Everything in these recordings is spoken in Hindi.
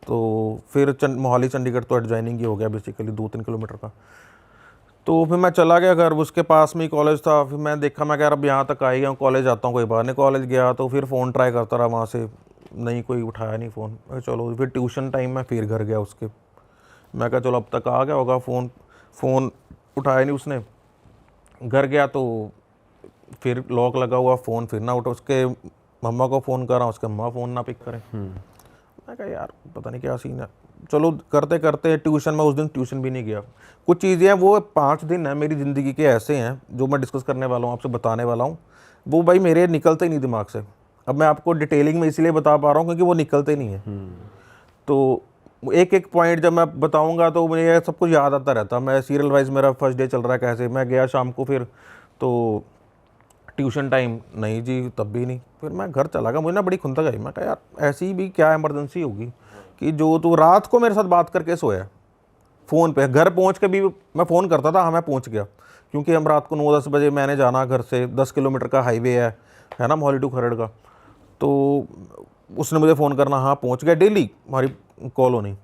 तो फिर मोहाली चंडीगढ़ तो एडजॉइनिंग ही हो गया बेसिकली 2-3 किलोमीटर का। तो फिर मैं चला गया घर, उसके पास में ही कॉलेज था। फिर मैं देखा, मैं कह रहा अब यहाँ तक आ ही गया, कॉलेज आता हूँ, कोई बात नहीं। कॉलेज गया तो फिर फ़ोन ट्राई करता रहा वहाँ से, नहीं कोई उठाया नहीं फ़ोन। चलो फिर ट्यूशन टाइम में फिर घर गया उसके, मैं कहा चलो अब तक आ गया होगा, फ़ोन उठाया नहीं उसने। घर गया तो फिर लॉक लगा हुआ, फ़ोन फिर ना उठा। उसके मम्मा को फ़ोन करा, उसके मम्मा फ़ोन ना पिक करें। मैं कहा यार पता नहीं क्या सीन है। चलो करते करते ट्यूशन में, उस दिन ट्यूशन भी नहीं गया। कुछ चीज़ें हैं वो 5 दिन है मेरी ज़िंदगी के ऐसे हैं जो मैं डिस्कस करने वाला हूँ, आपसे बताने वाला हूँ, वो भाई मेरे निकलते ही नहीं दिमाग से। अब मैं आपको डिटेलिंग में इसलिए बता पा रहा हूँ क्योंकि वो निकलते नहीं है। तो एक एक पॉइंट जब मैं बताऊंगा तो मुझे ये सब कुछ याद आता रहता। मैं सीरियल वाइज, मेरा फर्स्ट डे चल रहा है कैसे, मैं गया शाम को, फिर तो ट्यूशन टाइम नहीं जी, तब भी नहीं। फिर मैं घर चला गया, मुझे ना बड़ी खुंदक आई। मैं कहा यार ऐसी भी क्या इमरजेंसी होगी कि जो तू रात को मेरे साथ बात करके सोया फ़ोन पे। घर पहुंच के भी मैं फ़ोन करता था, हाँ मैं पहुंच गया, क्योंकि हम रात को 9-10 बजे मैंने जाना घर से, 10 किलोमीटर का हाईवे है ना मोहाली टू खरड़ का। तो उसने मुझे फ़ोन करना, हाँ पहुंच गया, डेली हमारी कॉल होनी।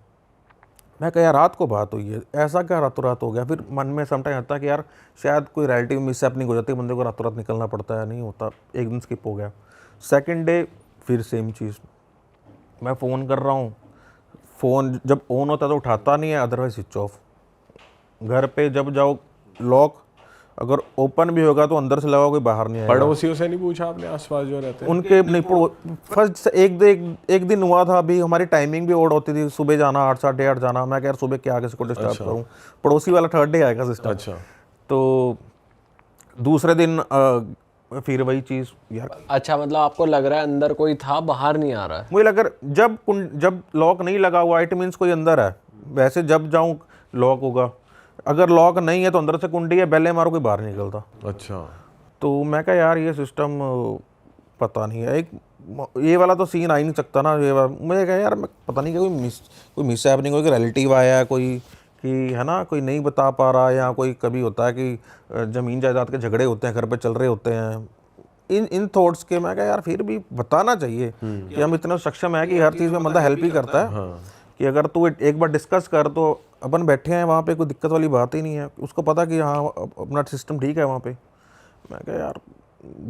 मैं कहा यार रात को बात हुई है, ऐसा क्या रातों रात हो गया। फिर मन में समटाइम आता है कि यार शायद कोई रिलेटिव मिस हैपनिंग हो जाती है, बंदे को रातों रात निकलना पड़ता है, नहीं होता। एक दिन स्किप हो गया। सेकंड डे फिर सेम चीज़, मैं फ़ोन कर रहा हूँ, फ़ोन जब ऑन होता है तो उठाता नहीं है, अदरवाइज स्विच ऑफ। घर पे जब जाओ लॉक, अगर ओपन भी होगा तो अंदर से लगा, कोई बाहर नहीं आएगा। पड़ोसियों से नहीं पूछा आपने आसपास जो रहते हैं? उनके नहीं फर्स्ट एक दिन हुआ था, अभी हमारी टाइमिंग भी ओड होती थी, सुबह जाना 8 साढ़े 8 जाना। मैं कह यार सुबह क्या किसी को डिस्टर्ब अच्छा करूं, पड़ोसी वाला थर्ड डे आएगा सिस्टम। अच्छा। तो दूसरे दिन फिर वही चीज़ यार। अच्छा, मतलब आपको लग रहा है अंदर कोई था, बाहर नहीं आ रहा है। मुझे लगा जब लॉक नहीं लगा हुआ इट मीन्स कोई अंदर है। वैसे जब जाऊँ लॉक होगा, अगर लॉक नहीं है तो अंदर से कुंडी है, बेले मारो कोई बाहर नहीं निकलता। अच्छा। तो मैं कहा यार ये सिस्टम पता नहीं है, एक ये वाला तो सीन आ ही नहीं सकता ना। ये मुझे कहा यार मैं पता नहीं कि कोई मिस हैपनिंग, कोई रिलेटिव आया है कोई, कि है ना कोई नहीं बता पा रहा, या कोई कभी होता है कि ज़मीन जायदाद के झगड़े होते हैं, घर पे चल रहे होते हैं, इन थॉट्स के। मैं कहा यार फिर भी बताना चाहिए कि हम इतना सक्षम है कि हर चीज़ में बंदा हेल्प ही करता है। कि अगर तू एक बार डिस्कस कर तो अपन बैठे हैं वहाँ पे, कोई दिक्कत वाली बात ही नहीं है, उसको पता कि हाँ अपना सिस्टम ठीक है वहाँ पे। मैं कहा यार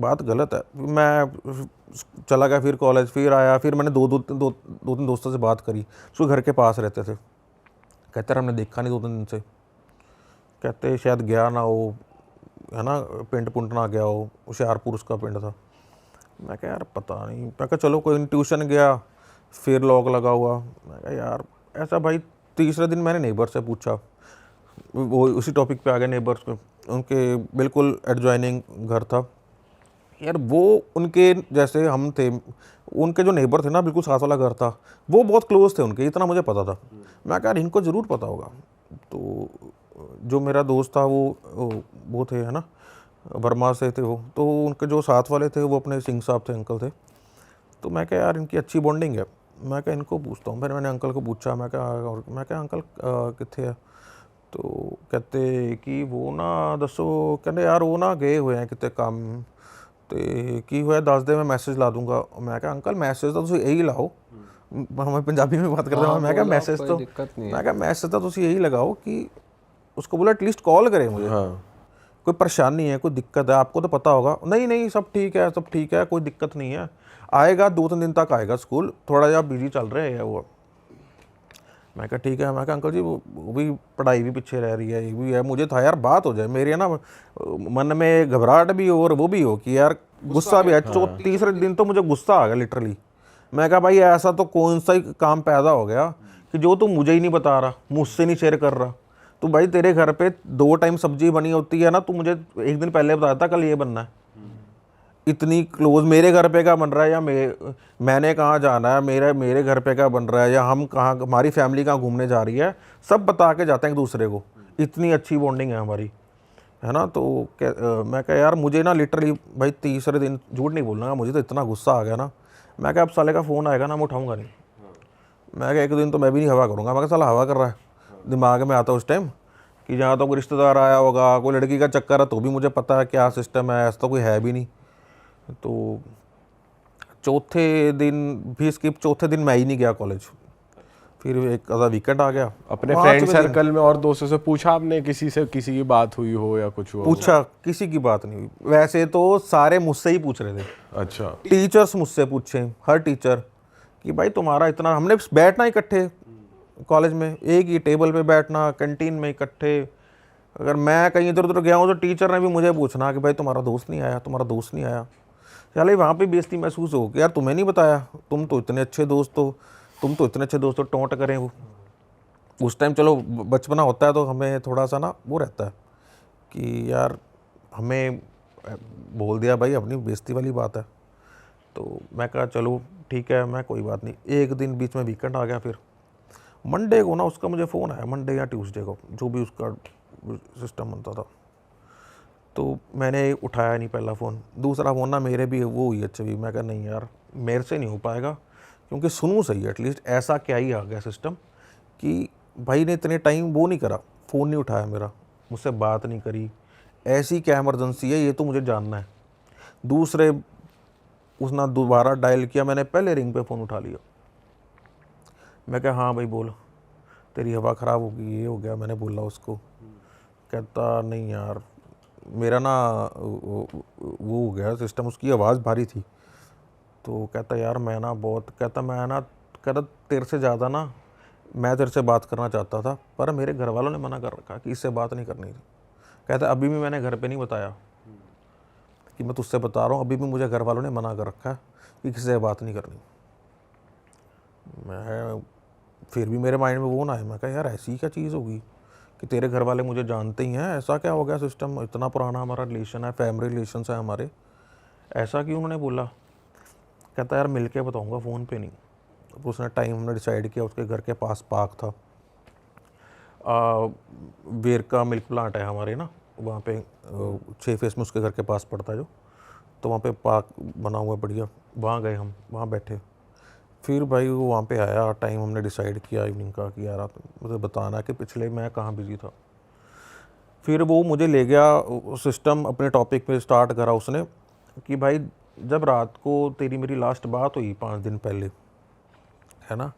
बात गलत है। मैं चला गया फिर कॉलेज, फिर आया, फिर मैंने दो तीन दोस्तों से बात करी जो घर के पास रहते थे। कहते रहे हमने देखा नहीं 2-3 दिन से, कहते शायद गया ना हो, है ना पिंड पुंड ना गया हो, होशियारपुर उसका पिंड था। मैं कहा यार पता नहीं। मैं कहा चलो कोई ट्यूशन गया, फिर लॉक लगा हुआ। मैं कहा यार ऐसा भाई। तीसरे दिन मैंने नेबर से पूछा, वो उसी टॉपिक पे आ गए नेबर्स पे, उनके बिल्कुल एडजॉइनिंग घर था यार। वो उनके जैसे हम थे, उनके जो नेबर थे ना बिल्कुल साथ वाला घर था, वो बहुत क्लोज थे उनके, इतना मुझे पता था। मैं कहा इनको ज़रूर पता होगा। तो जो मेरा दोस्त था वो थे, है ना वर्मा से थे वो, तो उनके जो साथ वाले थे वो अपने सिंह साहब थे, अंकल थे। तो मैं कहा यार इनकी अच्छी बॉन्डिंग है, मैं कहा इनको पूछता हूँ। फिर मैंने अंकल को पूछा, मैं कहा अंकल कितने है। तो कहते कि वो ना दसो, कहते यार वो ना गए हुए हैं कितने काम ਤੇ ਕੀ ਹੋਇਆ ਦੱਸ ਦੇ, मैं मैसेज ला दूंगा। मैं कहा अंकल मैसेज तो ਤੁਸੀਂ यही लाओ, हमें पंजाबी में बात करते हैं। मैं कहा मैसेज तो, मैं कहा मैसेज तो ਤੁਸੀਂ यही लगाओ कि उसको बोला एटलीस्ट कॉल करे मुझे। हाँ। कोई परेशानी है, कोई दिक्कत है, आपको तो पता होगा। नहीं नहीं सब ठीक है, सब ठीक है, कोई दिक्कत नहीं है, आएगा 2-3 दिन तक आएगा स्कूल, थोड़ा जा बिजी चल रहे हैं वो। मैं कहा ठीक है। मैं कहा अंकल जी वो भी पढ़ाई भी पीछे रह रही है, ये भी है। मुझे था यार बात हो जाए, मेरे ना मन में घबराहट भी हो और वो भी हो कि यार गुस्सा भी है। तीसरे दिन तो मुझे गुस्सा आ गया लिटरली। मैं कहा भाई ऐसा तो कौन सा ही काम पैदा हो गया कि जो तू मुझे ही नहीं बता रहा, मुझसे नहीं शेयर कर रहा। तो भाई तेरे घर पे 2 टाइम सब्जी बनी होती है ना, तू मुझे एक दिन पहले बताया था कल ये बनना है। इतनी क्लोज मेरे घर पे क्या बन रहा है, या मैंने कहाँ जाना है, मेरे घर पे क्या बन रहा है, या हम कहाँ, हमारी फैमिली कहाँ घूमने जा रही है, सब बता के जाते हैं एक दूसरे को। इतनी अच्छी बॉन्डिंग है हमारी, है ना। तो मैं कहा यार मुझे ना लिटरली भाई तीसरे दिन, झूठ नहीं बोलना, मुझे तो इतना गुस्सा आ गया ना। मैं कहा अब साले का फ़ोन आएगा ना मैं उठाऊंगा नहीं। मैं कहा एक दिन तो मैं भी नहीं हवा करूँगा। मैं कहा साला हवा कर रहा है, दिमाग में आता उस टाइम कि जहाँ तो कोई रिश्तेदार आया होगा, कोई लड़की का चक्कर है, तो भी मुझे पता है क्या सिस्टम है, ऐसा तो कोई है भी नहीं। तो चौथे दिन भी स्किप, चौथे दिन मैं ही नहीं गया कॉलेज। फिर एक आधा वीकेंड आ गया। अपने 5वें फ्रेंड दिन सर्कल में और दोस्तों से पूछा आपने, किसी से किसी की बात हुई हो या कुछ हुआ हो? पूछा, किसी की बात नहीं हुई। वैसे तो सारे मुझसे ही पूछ रहे थे, अच्छा। टीचर्स मुझसे पूछे, हर टीचर कि भाई तुम्हारा इतना, हमने बैठना इकट्ठे कॉलेज में, एक ही टेबल पे बैठना, कैंटीन में इकट्ठे। अगर मैं कहीं इधर उधर गया हूँ तो टीचर ने भी मुझे पूछना कि भाई तुम्हारा दोस्त नहीं आया, तुम्हारा दोस्त नहीं आया। चले वहाँ पे बेइज्जती महसूस हो कि यार तुम्हें नहीं बताया, तुम तो इतने अच्छे दोस्त हो, तुम तो इतने अच्छे दोस्त हो, टोंट करें वो। उस टाइम चलो बचपना होता है तो हमें थोड़ा सा ना वो रहता है कि यार हमें बोल दिया भाई, अपनी बेइज्जती वाली बात है। तो मैं कहा चलो ठीक है, मैं कोई बात नहीं। एक दिन बीच में वीकेंड आ गया, फिर मंडे को ना उसका मुझे फ़ोन आया, मंडे या ट्यूसडे को, जो भी उसका सिस्टम बनता था। तो मैंने उठाया नहीं पहला फ़ोन, दूसरा फ़ोन ना मेरे भी वो हुई अच्छा भी, मैं कहा नहीं यार मेरे से नहीं हो पाएगा, क्योंकि सुनूँ सही एटलीस्ट ऐसा क्या ही आ गया सिस्टम कि भाई ने इतने टाइम वो नहीं करा, फ़ोन नहीं उठाया मेरा, मुझसे बात नहीं करी, ऐसी क्या इमरजेंसी है ये तो मुझे जानना है। दूसरे उसने दोबारा डायल किया, मैंने पहले रिंग पे फ़ोन उठा लिया। मैं कहा हाँ भाई बोल, तेरी हवा ख़राब हो गई, ये हो गया, मैंने बोला उसको। कहता नहीं यार मेरा ना वो हो गया सिस्टम, उसकी आवाज़ भारी थी। तो कहता यार मैं ना बहुत, कहता तेरे से ज़्यादा ना मैं तेरे से बात करना चाहता था, पर मेरे घर वालों ने मना कर रखा कि इससे बात नहीं करनी थी। कहता अभी भी मैंने घर पे नहीं बताया कि मैं तुझसे बता रहा हूँ, अभी भी मुझे घर वालों ने मना कर रखा है कि किसी से बात नहीं करनी। मैं फिर भी मेरे माइंड में वो ना है, मैं कहा यार ऐसी क्या चीज़ होगी कि तेरे घर वाले मुझे जानते ही हैं, ऐसा क्या हो गया सिस्टम, इतना पुराना हमारा रिलेशन है, फैमिली रिलेशंस है हमारे, ऐसा क्यों उन्होंने बोला। कहता यार मिल के बताऊँगा, फ़ोन पे नहीं। तो उसने टाइम हमने डिसाइड किया, उसके घर के पास पार्क था, वेर का मिल्क प्लांट है हमारे ना वहाँ पे, 6 फेस में उसके घर के पास पड़ता है जो, तो वहाँ पे पार्क बना हुआ है बढ़िया, वहाँ गए हम, वहाँ बैठे। फिर भाई वो वहाँ पे आया, टाइम हमने डिसाइड किया इवनिंग का कि यार आप मुझे बताना कि पिछले मैं कहाँ बिजी था। फिर वो मुझे ले गया सिस्टम, अपने टॉपिक पे स्टार्ट करा उसने कि भाई जब रात को तेरी मेरी लास्ट बात हुई 5 दिन पहले, है ना,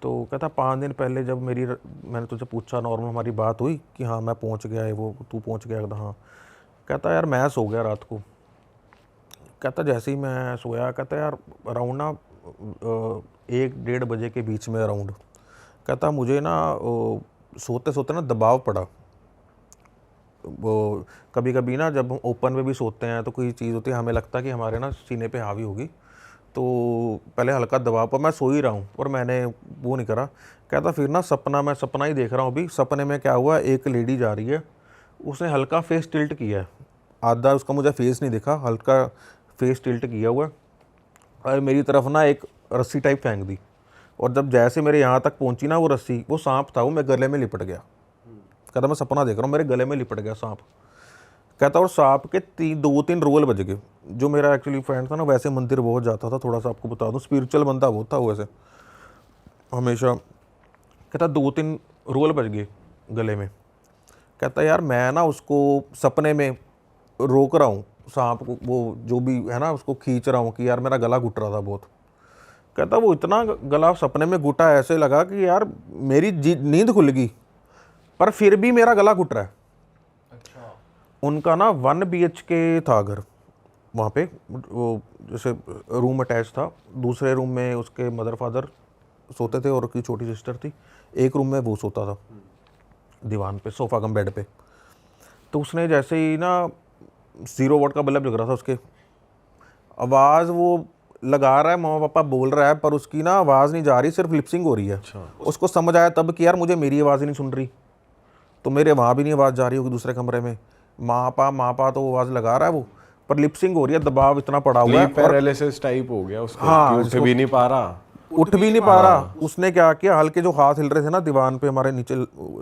तो कहता 5 दिन पहले जब मैंने तुझे पूछा, नॉर्मल हमारी बात हुई कि हाँ मैं पहुँच गया है, वो तू पहुँच गया था, हाँ। कहता यार मैं सो गया रात को। कहता जैसे ही मैं सोया, कहता यार अराउंड ना 1-1:30 बजे के बीच में अराउंड, कहता मुझे ना सोते सोते ना दबाव पड़ा। वो कभी कभी ना जब हम ओपन में भी सोते हैं तो कोई चीज़ होती है, हमें लगता है कि हमारे ना सीने पे हावी होगी, तो पहले हल्का दबाव, पर मैं सो ही रहा हूँ और मैंने वो नहीं करा। कहता फिर ना मैं सपना ही देख रहा हूँ अभी, सपने में क्या हुआ, एक लेडी जा रही है, उसने हल्का फेस टिल्ट किया है, आधा उसका मुझे फेस नहीं दिखा, हल्का फेस टिल्ट किया हुआ है, और मेरी तरफ ना एक रस्सी टाइप फेंक दी, और जब जैसे मेरे यहाँ तक पहुँची ना वो रस्सी, वो सांप था, वो मेरे गले में लिपट गया। कहता मैं सपना देख रहा हूँ, मेरे गले में लिपट गया सांप। कहता और सांप के 2-3 रोल बज गए। जो मेरा एक्चुअली फ्रेंड था ना, वैसे मंदिर बहुत जाता था, थोड़ा सा आपको बता दूँ, स्पिरिचुअल बंदा बहुत था वो वैसे हमेशा। कहता 2-3 रोल बज गए गले में। कहता यार मैं ना उसको सपने में रोक रहा हूँ, सांप को, वो जो भी है ना उसको खींच रहा हूँ कि यार मेरा गला घुट रहा था बहुत। कहता वो इतना गला सपने में घुटा, ऐसे लगा कि यार मेरी नींद खुल गई, पर फिर भी मेरा गला घुट रहा है। अच्छा। उनका ना 1 BHK था घर वहाँ पे, वो जैसे रूम अटैच था, दूसरे रूम में उसके मदर फादर सोते थे और उसकी छोटी सिस्टर थी, एक रूम में वो सोता था दीवान पे, सोफा कम बेड पे। तो उसने जैसे ही ना 0 वाट का बल्ब जग रहा था, उसके आवाज़ वो लगा रहा है, मम्मा पापा बोल रहा है, पर उसकी ना आवाज़ नहीं जा रही, सिर्फ लिपसिंग हो रही है। उसको समझ आया तब कि यार मुझे मेरी आवाज़ ही नहीं सुन रही, तो मेरे वहाँ भी नहीं आवाज़ जा रही होगी दूसरे कमरे में, माँ पा तो आवाज़ लगा रहा है वो, पर लिपसिंग हो रही है, दबाव इतना पड़ा हुआ है, और पैरालिसिस टाइप हो गया उसको, हाँ, कि उठ भी नहीं पा रहा। उठ भी नहीं पा रहा। उसने क्या किया, हल्के जो हाथ हिल रहे थे ना दीवान पे, हमारे नीचे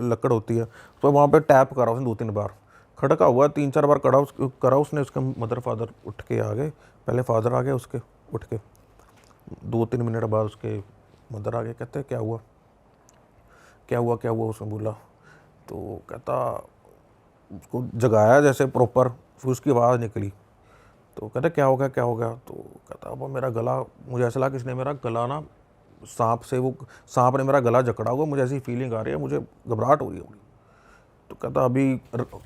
लकड़ होती है, तो वहाँ पे टैप करा उसने 2-3 बार, खड़का हुआ 3-4 बार करा उसने। उसके मदर फादर उठ के आ गए, पहले फादर आ गए उसके उठ के, 2-3 मिनट बाद उसके मदर आ गए। कहते क्या हुआ क्या हुआ क्या हुआ, उसने बोला। तो कहता उसको जगाया जैसे प्रॉपर, फिर उसकी आवाज़ निकली, तो कहते क्या हो गया क्या हो गया। तो कहता अब मेरा गला, मुझे ऐसा लगा किसने मेरा गला ना सांप से, वो सांप ने मेरा गला जकड़ा हुआ, मुझे ऐसी फीलिंग आ रही है, मुझे घबराहट हो रही होगी। तो कहता अभी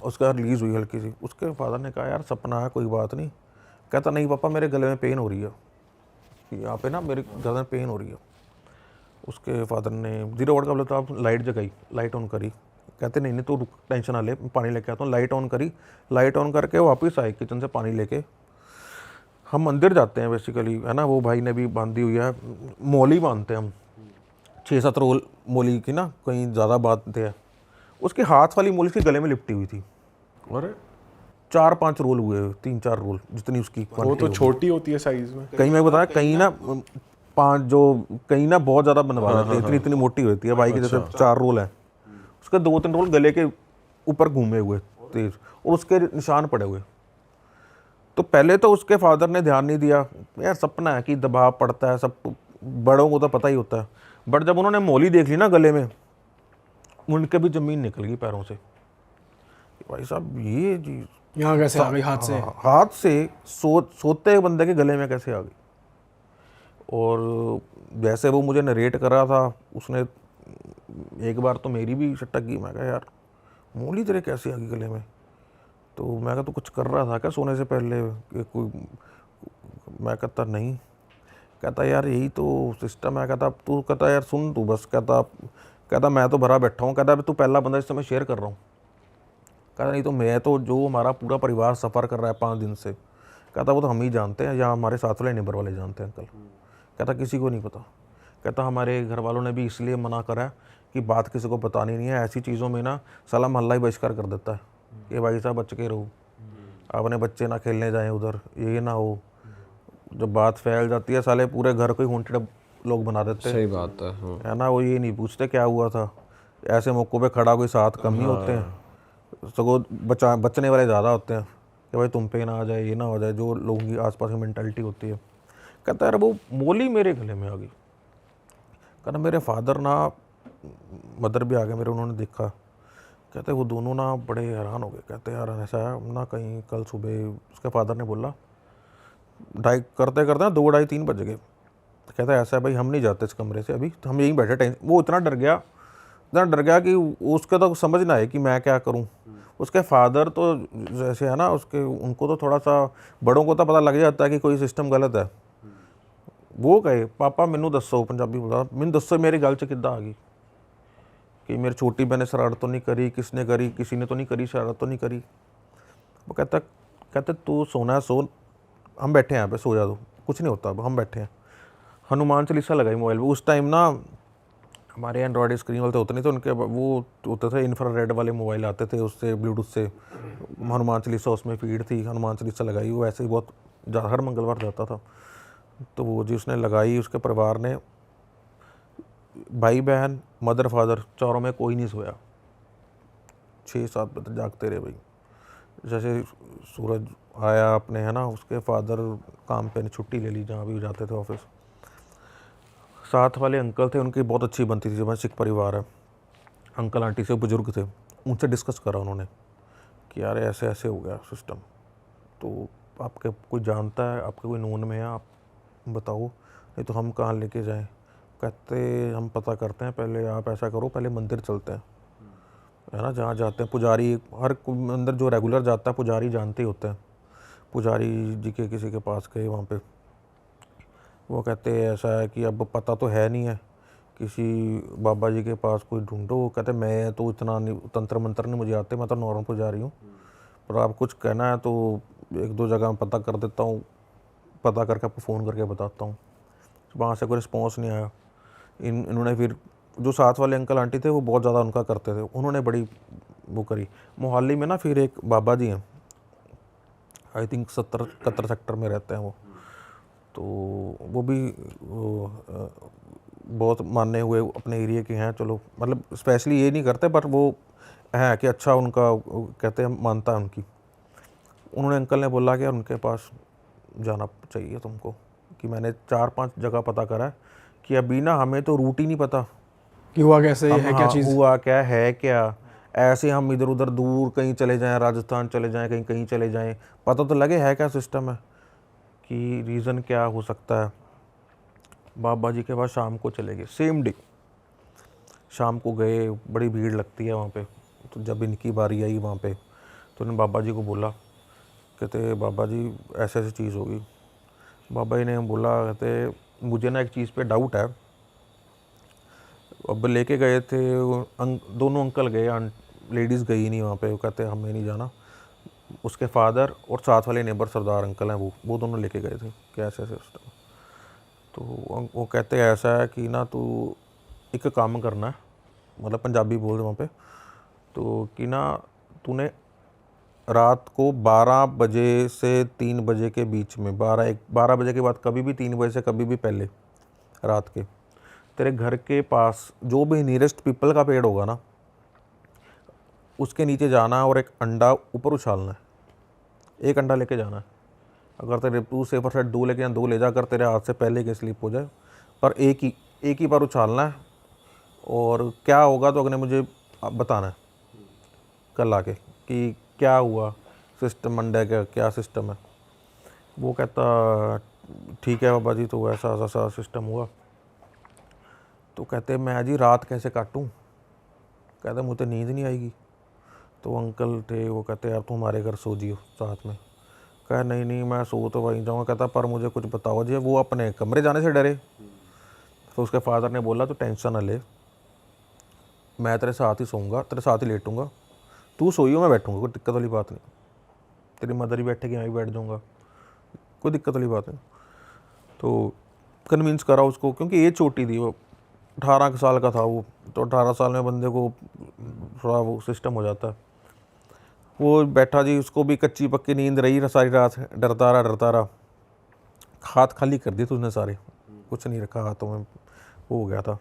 उसका रिलीज़ हुई हल्की सी। उसके फादर ने कहा यार सपना है, कोई बात नहीं। कहता नहीं पापा, मेरे गले में पेन हो रही है, यहाँ पे ना मेरे गले में पेन हो रही है। उसके फादर ने 0 वोल्ट का बोला, तो आप लाइट जगाई, लाइट ऑन करी। कहते नहीं नहीं तो रुक, टेंशन ना ले, मैं पानी लेके आता हूँ। लाइट ऑन करी, लाइट ऑन करके वापस आए किचन से पानी लेके। हम मंदिर जाते हैं बेसिकली, है ना, वो भाई ने भी बांधी हुई है, मोली बांधते हैं हम, 6-7 रोल मोली की ना, कहीं ज़्यादा बांधते हैं। उसके हाथ वाली मोली उसके गले में लिपटी हुई थी, अरे 4-5 रोल हुए, 3-4 रोल, जितनी उसकी वो quantity तो होगी। छोटी होती है साइज में। कहीं मैं बताया, कहीं ना 5, जो कहीं ना बहुत ज़्यादा बनवा देते हैं, इतनी इतनी मोटी होती है भाई की, जैसे 4 रोल है, उसके 2-3 रोल गले के ऊपर घूमे हुए तेज, और उसके निशान पड़े हुए। तो पहले तो उसके फादर ने ध्यान नहीं दिया, यार सपना है कि दबाव पड़ता है, सब बड़ों को तो पता ही होता है। बट जब उन्होंने मोली देख ली ना गले में, उनके भी ज़मीन निकल गई पैरों से। भाई साहब ये जी यहाँ कैसे आ गई हाथ से? हाथ से सोते हुए बंदे के गले में कैसे आ गई। और जैसे वो मुझे नरेट कर रहा था, उसने एक बार तो मेरी भी सट्टा की। मैं कहा यार मोली तेरे कैसे आ गई गले में? तो मैं कहा तो कुछ कर रहा था क्या सोने से पहले कि कोई? मैं कहता नहीं। कहता यार यही तो सिस्टम है। कहता तू, कहता यार सुन तू बस, कहता मैं तो भरा बैठा हूँ। कहता तू पहला बंदा जिससे मैं शेयर कर रहा हूँ। कहता नहीं तो मैं तो, जो हमारा पूरा परिवार सफ़र कर रहा है 5 दिन से, कहता वो तो हम ही जानते हैं, या हमारे साथ वाले नेबर वाले जानते हैं अंकल। कहता किसी को नहीं पता। कहता हमारे घर वालों ने भी इसलिए मना करा है कि बात किसी को बतानी नहीं है, ऐसी चीज़ों में ना साला मोहल्ला ही बहिष्कार कर देता है कि भाई साहब बच के रहो, अपने बच्चे ना खेलने जाएं उधर, ये ना हो। जब बात फैल जाती है साले पूरे घर को ही हॉन्टेड लोग बना देते हैं, सही बात है। हाँ। है ना। वो ये नहीं पूछते क्या हुआ था। ऐसे मौक़ों पे खड़ा कोई साथ कम ही होते हैं, सगों बचने वाले ज़्यादा होते हैं कि भाई तुम पे ना आ जाए, ये ना हो जाए, जो लोगों की आसपास की मेंटालिटी होती है। कहता है वो मोली मेरे गले में आ गई। कहता मेरे फादर ना, मदर भी आ गए मेरे, उन्होंने देखा। कहते वो दोनों ना बड़े हैरान हो गए। कहते यार ऐसा है ना, कहीं कल सुबह उसके फादर ने बोला, ढाई करते करते ना 2-2:30-3 बज गए। कहता ऐसा है भाई, हम नहीं जाते इस कमरे से अभी, तो हम यहीं बैठे। टेंशन, वो इतना डर गया कि उसके तो समझ ना आए कि मैं क्या करूं। उसके फादर तो जैसे है ना, उसके उनको तो थोड़ा सा, बड़ों को तो पता लग जाता है कि कोई सिस्टम गलत है। वो कहे पापा मैनू दसो, पंजाबी बोला, मैनू दसो मेरी गल च किद्दां आ गई, कि मेरी छोटी बहन ने शरारत तो नहीं करी, किसने करी, किसी ने तो नहीं करी, शरारत तो नहीं करी। वो कहते तू सोना है सो, हम बैठे हैं यहाँ पे, सो जा दो, कुछ नहीं होता, अब हम बैठे हैं। हनुमान चालीसा लगाई मोबाइल पे। उस टाइम ना हमारे एंड्रॉयड स्क्रीन वाले तो होते नहीं थे, उनके वो होते थे इंफ्रारेड वाले मोबाइल आते थे, उससे ब्लूटूथ से हनुमान चालीसा उसमें फीड थी। हनुमान चालीसा लगाई, वो ऐसे ही बहुत हर मंगलवार जाता था। तो वो जी उसने लगाई, उसके परिवार ने, भाई बहन, मदर फादर, चारों में कोई नहीं सोया। 6-7 बजे जागते रहे भाई। जैसे सूरज आया अपने, है ना, उसके फादर काम पे छुट्टी ले ली, जहाँ भी जाते थे ऑफिस। साथ वाले अंकल थे, उनकी बहुत अच्छी बनती थी, जो सिख परिवार है, अंकल आंटी से बुजुर्ग थे, उनसे डिस्कस करा उन्होंने कि यार ऐसे ऐसे हो गया सिस्टम, तो आपके कोई जानता है, आपके कोई नोन में है, आप बताओ, नहीं तो हम कहाँ लेके जाएं। कहते हम पता करते हैं, पहले आप ऐसा करो, पहले मंदिर चलते हैं, है ना, जहाँ जाते हैं पुजारी, हर कोई अंदर जो रेगुलर जाता है पुजारी जानते ही होते हैं। पुजारी जी के किसी के पास गए वहाँ पे, वो कहते हैं ऐसा है कि अब पता तो है नहीं है, किसी बाबा जी के पास कोई ढूंढो। वो कहते मैं तो इतना नहीं, तंत्र मंत्र नहीं मुझे आते, मैं तो नॉर्मल पुजारी हूँ, पर आप कुछ कहना है तो 1-2 जगह पता कर देता हूँ, पता करके आपको फ़ोन करके बताता हूँ। वहाँ से कोई रिस्पॉन्स नहीं आया। इन्होंने फिर, जो साथ वाले अंकल आंटी थे वो बहुत ज़्यादा उनका करते थे, उन्होंने बड़ी वो करी। मोहाली में ना फिर एक बाबा जी हैं, आई थिंक 70-71 सेक्टर में रहते हैं वो, तो वो भी बहुत माने हुए अपने एरिया के हैं। चलो मतलब स्पेशली ये नहीं करते, बट वो है कि अच्छा उनका कहते हैं मानता है उनकी। उन्होंने अंकल ने बोला कि उनके पास जाना चाहिए तुमको, कि मैंने 4-5 जगह पता करा है कि अभी ना हमें तो रूट ही नहीं पता कि हुआ कैसे, हम, है क्या चीज़। हुआ क्या है क्या। ऐसे हम इधर उधर दूर कहीं चले जाएं, राजस्थान चले जाएं, कहीं कहीं चले जाएं, पता तो लगे है क्या सिस्टम है, कि रीज़न क्या हो सकता है। बाबा जी के पास शाम को चले गए, सेम डे शाम को गए। बड़ी भीड़ लगती है वहाँ पे, तो जब इनकी बारी आई वहाँ पे तो उन्होंने बाबा जी को बोला, कहते बाबा जी ऐसे ऐसी चीज़ होगी। बाबा जी ने बोला, कहते मुझे ना एक चीज़ पे डाउट है। अब लेके गए थे दोनों अंकल गए, लेडीज़ गई नहीं वहाँ पे। वो कहते हमें नहीं जाना। उसके फादर और साथ वाले नेबर सरदार अंकल हैं, वो दोनों लेके गए थे कि ऐसे ऐसे सिस्टम। तो वो कहते ऐसा है कि ना तू एक काम करना है, मतलब पंजाबी बोल रहे वहाँ पे, तो कि ना तूने रात को 12 बजे से 3 बजे के बीच में, 12 बजे के बाद कभी भी, 3 बजे से कभी भी पहले रात के, तेरे घर के पास जो भी नियरेस्ट पीपल का पेड़ होगा ना, उसके नीचे जाना है और एक अंडा ऊपर उछालना है। एक अंडा लेके जाना है। अगर तेरे तू सेफर साइड 2 लेके या 2 ले जा, अगर तेरे हाथ से पहले के स्लिप हो जाए, पर एक ही बार उछालना है। और क्या होगा तो अगले मुझे बताना है कल आके कि क्या हुआ, सिस्टम अंडे का क्या सिस्टम है। वो कहता ठीक है बाबा जी, तो ऐसा ऐसा सिस्टम हुआ। तो कहते मैं जी रात कैसे काटूं। कहते मुझे नींद नहीं आएगी। तो अंकल थे, वो कहते यार तुम हमारे घर सो जियो साथ में। कहा नहीं नहीं मैं सो तो वहीं जाऊँगा। कहता पर मुझे कुछ बताओ जी। वो अपने कमरे जाने से डरे। तो उसके फादर ने बोला तो टेंशन ना ले, मैं तेरे साथ ही सोऊंगा, तेरे साथ ही लेटूंगा, तू सोइयो मैं बैठूंगा, कोई दिक्कत वाली बात नहीं। तेरी मदर ही बैठेगी, मैं भी बैठ जाऊँगा, कोई दिक्कत वाली बात नहीं। तो कन्विंस करा उसको, क्योंकि एज छोटी थी, वो 18 साल का था वो। तो 18 साल में बंदे को थोड़ा वो सिस्टम हो जाता है। वो बैठा जी, उसको भी कच्ची पक्की नींद रही सारी रात, डरता रहा। हाथ खाली कर दिए उसने सारे, कुछ नहीं रखा हाथों में, वो हो गया था।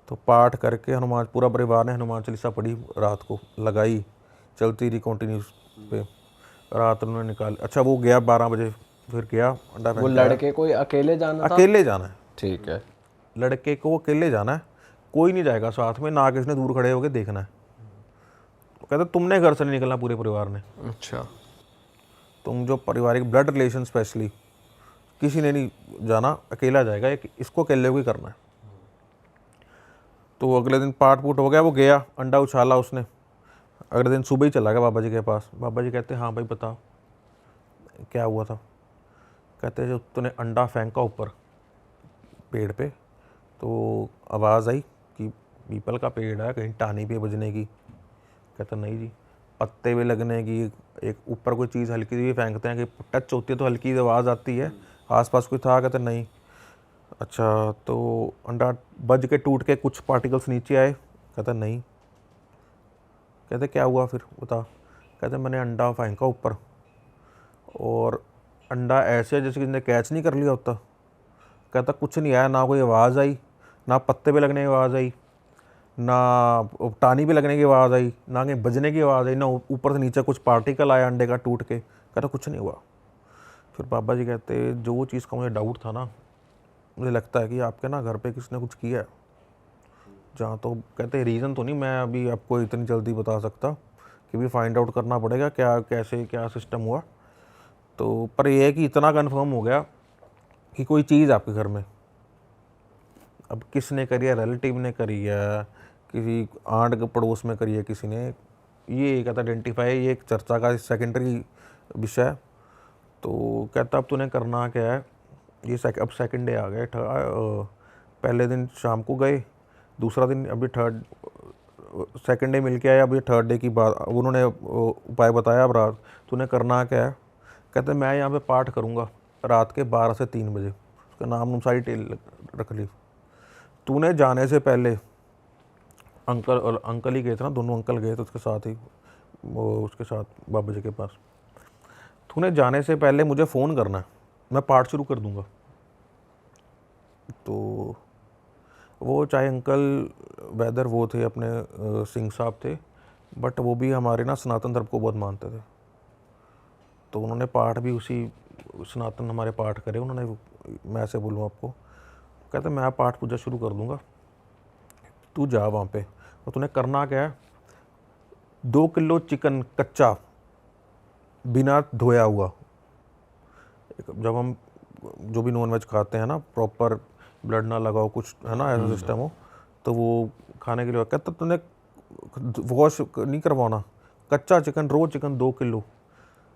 तो पाठ करके हनुमान, पूरा परिवार ने हनुमान चालीसा पढ़ी, रात को लगाई, चलती रही कंटिन्यूस पे। रात उन्होंने निकाल, अच्छा वो गया 12 बजे, फिर गया अंडा वो फेंक आया। लड़के कोई अकेले जाना था? अकेले जाना है, ठीक है। लड़के को अकेले जाना है, कोई नहीं जाएगा साथ में, ना किसने दूर खड़े होकर देखना है। कहते तुमने घर से नहीं निकलना, पूरे परिवार ने। अच्छा। तुम जो पारिवारिक ब्लड रिलेशन स्पेशली किसी ने नहीं जाना, अकेला जाएगा, एक इसको अकेले को ही करना है। तो अगले दिन पाठ पूट हो गया, वो गया, अंडा उछाला उसने। अगले दिन सुबह ही चला गया बाबा जी के पास। बाबा जी कहते हाँ भाई बताओ क्या हुआ था। कहते जो तूने अंडा फेंका ऊपर पेड़ पे, तो आवाज़ आई कि पीपल का पेड़ है, कहीं टानी पे बजने की। कहता नहीं जी, पत्ते भी लगने की, एक ऊपर कोई चीज़ हल्की सी भी फेंकते हैं कि टच होती है तो हल्की सी आवाज़ आती है, आसपास कोई था। कहते नहीं। अच्छा, तो अंडा बज के टूट के कुछ पार्टिकल्स नीचे आए। कहता नहीं। कहते क्या हुआ फिर बता। कहते मैंने अंडा फेंका ऊपर और अंडा ऐसे जैसे किसी ने कैच नहीं कर लिया होता। कहता कुछ नहीं आया, ना कोई आवाज़ आई, ना पत्ते पे लगने की आवाज़ आई, ना टानी पे लगने की आवाज़ आई, ना कहीं बजने की आवाज़ आई, ना ऊपर से नीचे कुछ पार्टिकल आया अंडे का टूट के। कहता कुछ नहीं हुआ। फिर बाबा जी कहते जो चीज़ का मुझे डाउट था ना, मुझे लगता है कि आपके ना घर पे किसने कुछ किया है। जहाँ तो कहते रीज़न तो नहीं मैं अभी आपको इतनी जल्दी बता सकता, कि भी फाइंड आउट करना पड़ेगा क्या कैसे क्या सिस्टम हुआ। तो पर यह है कि इतना कंफर्म हो गया कि कोई चीज़ आपके घर में, अब किसने करी है, रिलेटिव ने करी है, किसी आंट के पड़ोस में करी है किसी ने, ये कहता आइडेंटिफाई, ये एक चर्चा का सेकेंडरी विषय है। तो कहता अब तूने करना क्या है, ये अब सेकंड डे आ गए, पहले दिन शाम को गए, दूसरा दिन अभी सेकंड डे मिल के आया, अभी थर्ड डे की बात। अब उन्होंने उपाय बताया, अब रात तूने करना क्या है। कहते मैं यहाँ पे पाठ करूँगा रात के 12 से 3 बजे। उसका नाम सारी टेल रख ली। तूने जाने से पहले, अंकल ही गए थे ना, दोनों अंकल गए थे उसके साथ ही, वो उसके साथ बाबा जी के पास। तूने जाने से पहले मुझे फ़ोन करना है, मैं पाठ शुरू कर दूँगा। तो वो चाहे अंकल वेदर वो थे अपने सिंह साहब थे, बट वो भी हमारे ना सनातन धर्म को बहुत मानते थे। तो उन्होंने पाठ भी उसी सनातन हमारे पाठ करे उन्होंने। मैं ऐसे बोलूँ आपको, कहते मैं पाठ पूजा शुरू कर दूँगा, तू जा वहाँ पे। और तूने करना क्या है, 2 किलो चिकन कच्चा बिना धोया हुआ, जब हम जो भी नॉन वेज खाते हैं ना प्रॉपर, ब्लड ना लगाओ, कुछ है ना ऐसा सिस्टम हो, तो वो खाने के लिए कहता तूने वॉश नहीं करवाना, कच्चा चिकन, रो चिकन 2 किलो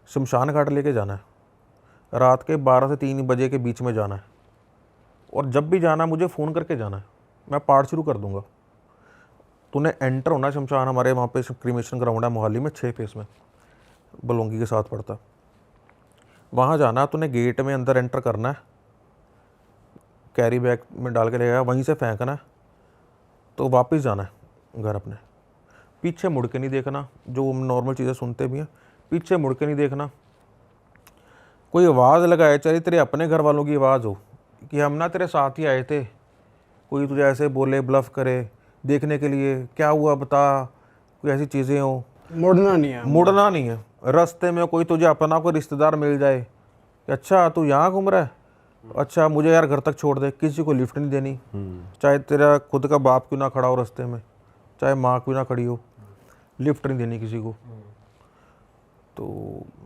शमशान घाट लेके जाना है, रात के 12 से 3 बजे के बीच में जाना है, और जब भी जाना है मुझे फ़ोन करके जाना है, मैं पार्ट शुरू कर दूंगा। तूने एंटर होना है शमशान, हमारे वहाँ पे क्रीमेशन ग्राउंड है मोहाली में 6 फेस में, बलौंगी के साथ पड़ता है, वहाँ जाना है, तूने गेट में अंदर एंटर करना है, कैरी बैग में डाल के ले गया, वहीं से फेंकना है, तो वापस जाना है घर अपने, पीछे मुड़ के नहीं देखना, जो हम नॉर्मल चीज़ें सुनते भी हैं, पीछे मुड़ के नहीं देखना। कोई आवाज़ लगाए, चाहे तेरे अपने घर वालों की आवाज़ हो कि हम ना तेरे साथ ही आए थे, कोई तुझे ऐसे बोले, ब्लफ करे देखने के लिए, क्या हुआ बता, कोई ऐसी चीज़ें हो, मुड़ना नहीं है। मुड़ना नहीं है। रास्ते में कोई तुझे अपना कोई रिश्तेदार मिल जाए कि अच्छा तू यहाँ घूम रहा है, अच्छा मुझे यार घर तक छोड़ दे, किसी को लिफ्ट नहीं देनी, चाहे तेरा खुद का बाप क्यों ना खड़ा हो रास्ते में, चाहे माँ क्यों ना खड़ी हो, लिफ्ट नहीं देनी किसी को। तो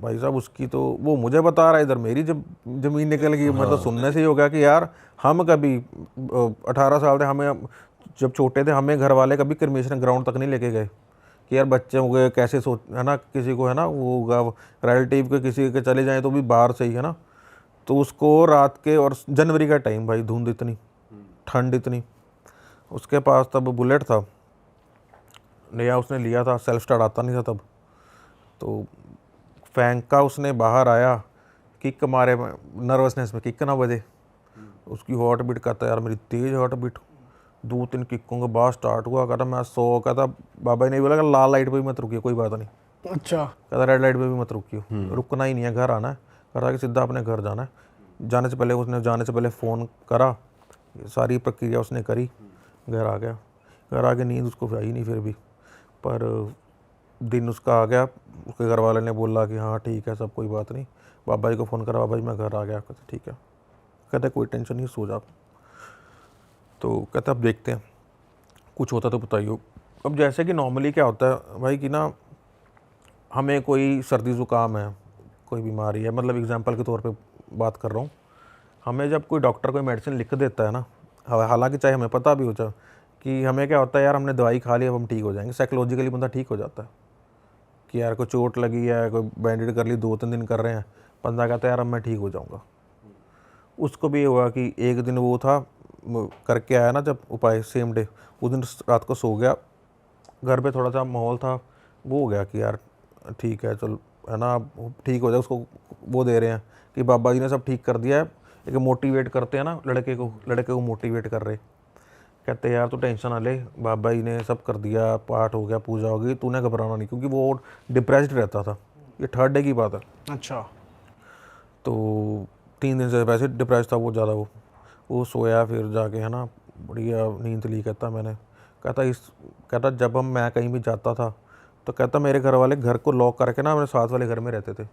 भाई साहब उसकी तो वो मुझे बता रहा है, इधर मेरी जब ज़मीन निकल गई, मैं तो सुनने से ही हो गया कि यार हम कभी 18 साल थे, हमें जब छोटे थे हमें घर वाले कभी क्रिमेशन ग्राउंड तक नहीं लेके गए कि यार बच्चे हो गए कैसे सोच, है ना, किसी को है ना वो होगा रिलेटिव के किसी के चले जाएं तो भी बाहर से ही, है ना, तो उसको रात के, और जनवरी का टाइम भाई, धुंध इतनी, ठंड इतनी, उसके पास तब बुलेट था नया उसने लिया था, सेल्फ स्टार्ट आता नहीं था तब, तो फेंका उसने, बाहर आया, किक मारे, नर्वसनेस में किक ना बजे, उसकी हार्ट बीट कहता यार मेरी तेज़ हार्ट बीट, 2-3 किकों के बाद स्टार्ट हुआ, कहता मैं 100, कहता बाबा ने बोला लाल लाइट पे भी मत रुकियो, कोई बात नहीं, अच्छा। कहता रेड लाइट पे भी मत रुकियो, रुकना ही नहीं है, घर आना है, कहा कि सीधा अपने घर जाना है। जाने से पहले फ़ोन करा, सारी प्रक्रिया उसने करी, घर आ गया। घर आके नींद उसको आई नहीं फिर भी, पर दिन उसका आ गया, उसके घर वाले ने बोला कि हाँ ठीक है सब कोई बात नहीं, बाबा जी को फ़ोन करा, बाबा जी मैं घर आ गया, कहते ठीक है, कहते कोई टेंशन नहीं, सो जा। तो कहते अब देखते हैं कुछ होता तो बताइए। अब जैसे कि नॉर्मली क्या होता है भाई कि ना, हमें कोई सर्दी ज़ुकाम है, कोई बीमारी है, मतलब एग्जांपल के तौर पे बात कर रहा हूँ, हमें जब कोई डॉक्टर कोई मेडिसिन लिख देता है ना, हालांकि चाहे हमें पता भी हो जाए कि हमें क्या होता है यार हमने दवाई खा ली अब हम ठीक हो जाएंगे, साइकोलॉजिकली बंदा ठीक हो जाता है कि यार कोई चोट लगी है, कोई बैंडेड कर ली, 2-3 दिन कर रहे हैं, बंदा कहता है यार अब मैं ठीक हो जाऊँगा। उसको भी ये हुआ कि एक दिन वो था करके आया ना जब उपाय सेम डे, उस दिन रात को सो गया, घर पे थोड़ा सा माहौल था वो हो गया कि यार ठीक है चल, है ना, अब ठीक हो जाए, उसको वो दे रहे हैं कि बाबा जी ने सब ठीक कर दिया है, एक मोटिवेट करते हैं ना लड़के को मोटिवेट कर रहे, कहते हैं यार तू टेंशन ना ले, बाबा जी ने सब कर दिया, पाठ हो गया, पूजा हो गई, तूने घबराना नहीं, क्योंकि वो डिप्रेस्ड रहता था, ये 3rd डे की बात है। अच्छा। तो 3 दिन से वैसे डिप्रेस था वो ज़्यादा, वो सोया, फिर जाके है ना बढ़िया नींद ली, कहता जब मैं कहीं भी जाता था तो कहता मेरे घर वाले घर को लॉक करके ना मेरे साथ वाले घर में रहते थे,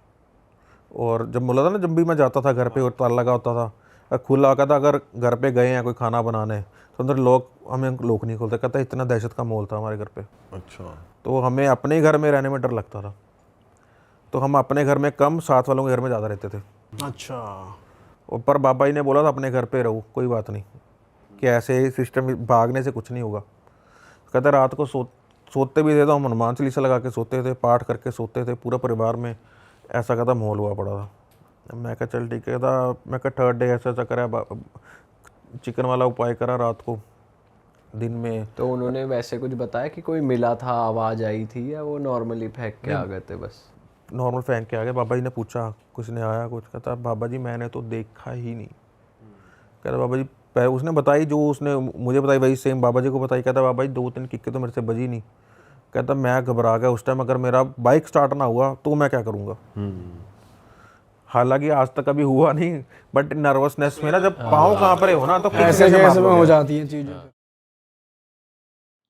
और जब बोला था ना जब भी मैं जाता था घर पे और ताला लगा होता था, खुला, कहता अगर घर पे गए हैं कोई खाना बनाने तो अंदर हमें लॉक नहीं खोलता, कहता इतना दहशत का माहौल था हमारे घर पे। अच्छा। तो हमें अपने ही घर में रहने में डर लगता था, तो हम अपने घर में कम, साथ वालों के घर में ज़्यादा रहते थे। अच्छा। और पर बाबा जी ने बोला था अपने घर पे रहो, कोई बात नहीं, कि ऐसे सिस्टम भागने से कुछ नहीं होगा। कहते रात को सोते भी थे तो हम हनुमान चालीसा लगा के सोते थे, पाठ करके सोते थे पूरा परिवार में, ऐसा कहता माहौल हुआ पड़ा था। मैं कहा चल ठीक है, मैं कहा 3rd डे ऐसा करा, चिकन वाला उपाय करा रात को, दिन में। तो उन्होंने वैसे कुछ बताया कि कोई मिला था, आवाज़ आई थी, या वो नॉर्मली फेंक के आ गए थे बस? नॉर्मल फेंक के आ गए। बाबा जी ने पूछा कुछ ने आया कुछ, कहता बाबा जी मैंने तो देखा ही नहीं। कहता बाबा जी उसने बताई जो उसने मुझे बताई वही सेम बाबा जी को बताई। कहता बाबा जी 2-3 किक्के तो मेरे से बजी नहीं। कहता मैं घबरा गया उस टाइम, अगर मेरा बाइक स्टार्ट ना हुआ तो मैं क्या करूँगा। हालांकि आज तक कभी हुआ नहीं, बट नर्वसनेस में ना जब पाँव कहाँ पर हो ना तो ऐसे कैसे में हो जाती है चीजें।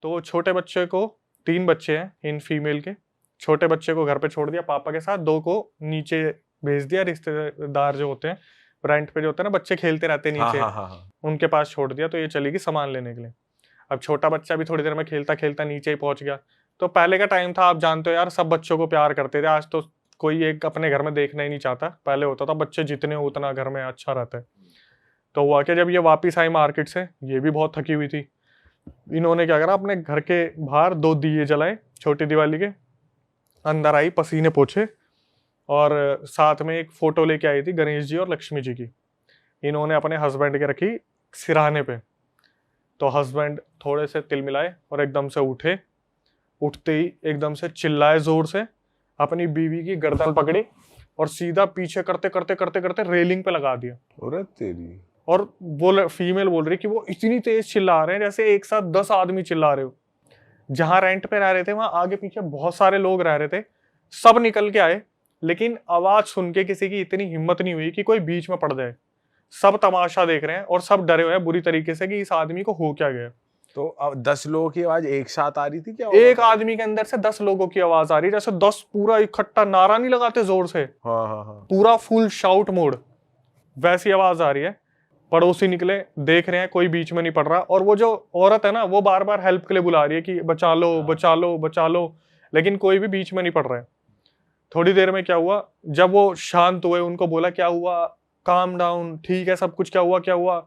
तो छोटे बच्चे को, 3 बच्चे हैं इन फीमेल के, छोटे बच्चे को घर पे छोड़ दिया पापा के साथ, 2 को नीचे भेज दिया, रिश्तेदार जो होते हैं रेंट पे जो होते हैं ना, बच्चे खेलते रहते हैं नीचे, उनके पास छोड़ दिया। तो ये चली गई सामान लेने के लिए। अब छोटा बच्चा भी थोड़ी देर में खेलता खेलता नीचे ही पहुंच गया। तो पहले का टाइम था, आप जानते हो यार, सब बच्चों को प्यार करते थे, आज तो कोई एक अपने घर में देखना ही नहीं चाहता। पहले होता था बच्चे जितने हो उतना घर में अच्छा रहता है। तो हुआ कि जब ये वापस आई मार्केट से, ये भी बहुत थकी हुई थी, इन्होंने क्या करा, अपने घर के बाहर 2 दिए जलाए छोटी दिवाली के, अंदर आई पसीने पोछे, और साथ में एक फोटो लेके आई थी गणेश जी और लक्ष्मी जी की, इन्होंने अपने हस्बैंड के रखी सिरहाने पे। तो हस्बैंड थोड़े से तिल मिलाए और एकदम से उठे, उठते ही एकदम से चिल्लाए जोर से, अपनी बीवी की गर्दन पकड़ी और सीधा पीछे करते करते करते करते रेलिंग पे लगा दिया। अरे तेरी। और फीमेल बोल रही कि वो इतनी तेज चिल्ला रहे हैं जैसे एक साथ 10 आदमी चिल्ला रहे हो। जहां रेंट पे रह रहे थे वहां आगे पीछे बहुत सारे लोग रह रहे थे, सब निकल के आए, लेकिन आवाज सुन के किसी की इतनी हिम्मत नहीं हुई कि कोई बीच में पड़ जाए। सब तमाशा देख रहे हैं और सब डरे हुए हैं बुरी तरीके से कि इस आदमी को हो क्या गया। तो अब 10 लोगों की आवाज एक साथ आ रही थी क्या? एक आदमी के अंदर से 10 लोगों की आवाज आ रही है, जैसे 10 पूरा इकट्ठा नारा नहीं लगाते जोर से, हाँ हाँ हाँ। पूरा फुल शाउट मोड, वैसी आवाज आ रही है। पड़ोसी निकले, देख रहे हैं कोई बीच में नहीं पड़ रहा, और वो जो औरत है ना वो बार बार हेल्प के लिए बुला रही है कि बचा लो बचा लो बचा लो, लेकिन कोई भी बीच में नहीं पड़ रहा है। थोड़ी देर में क्या हुआ, जब वो शांत हुए, उनको बोला क्या हुआ, काम डाउन, ठीक है सब कुछ, क्या हुआ क्या हुआ,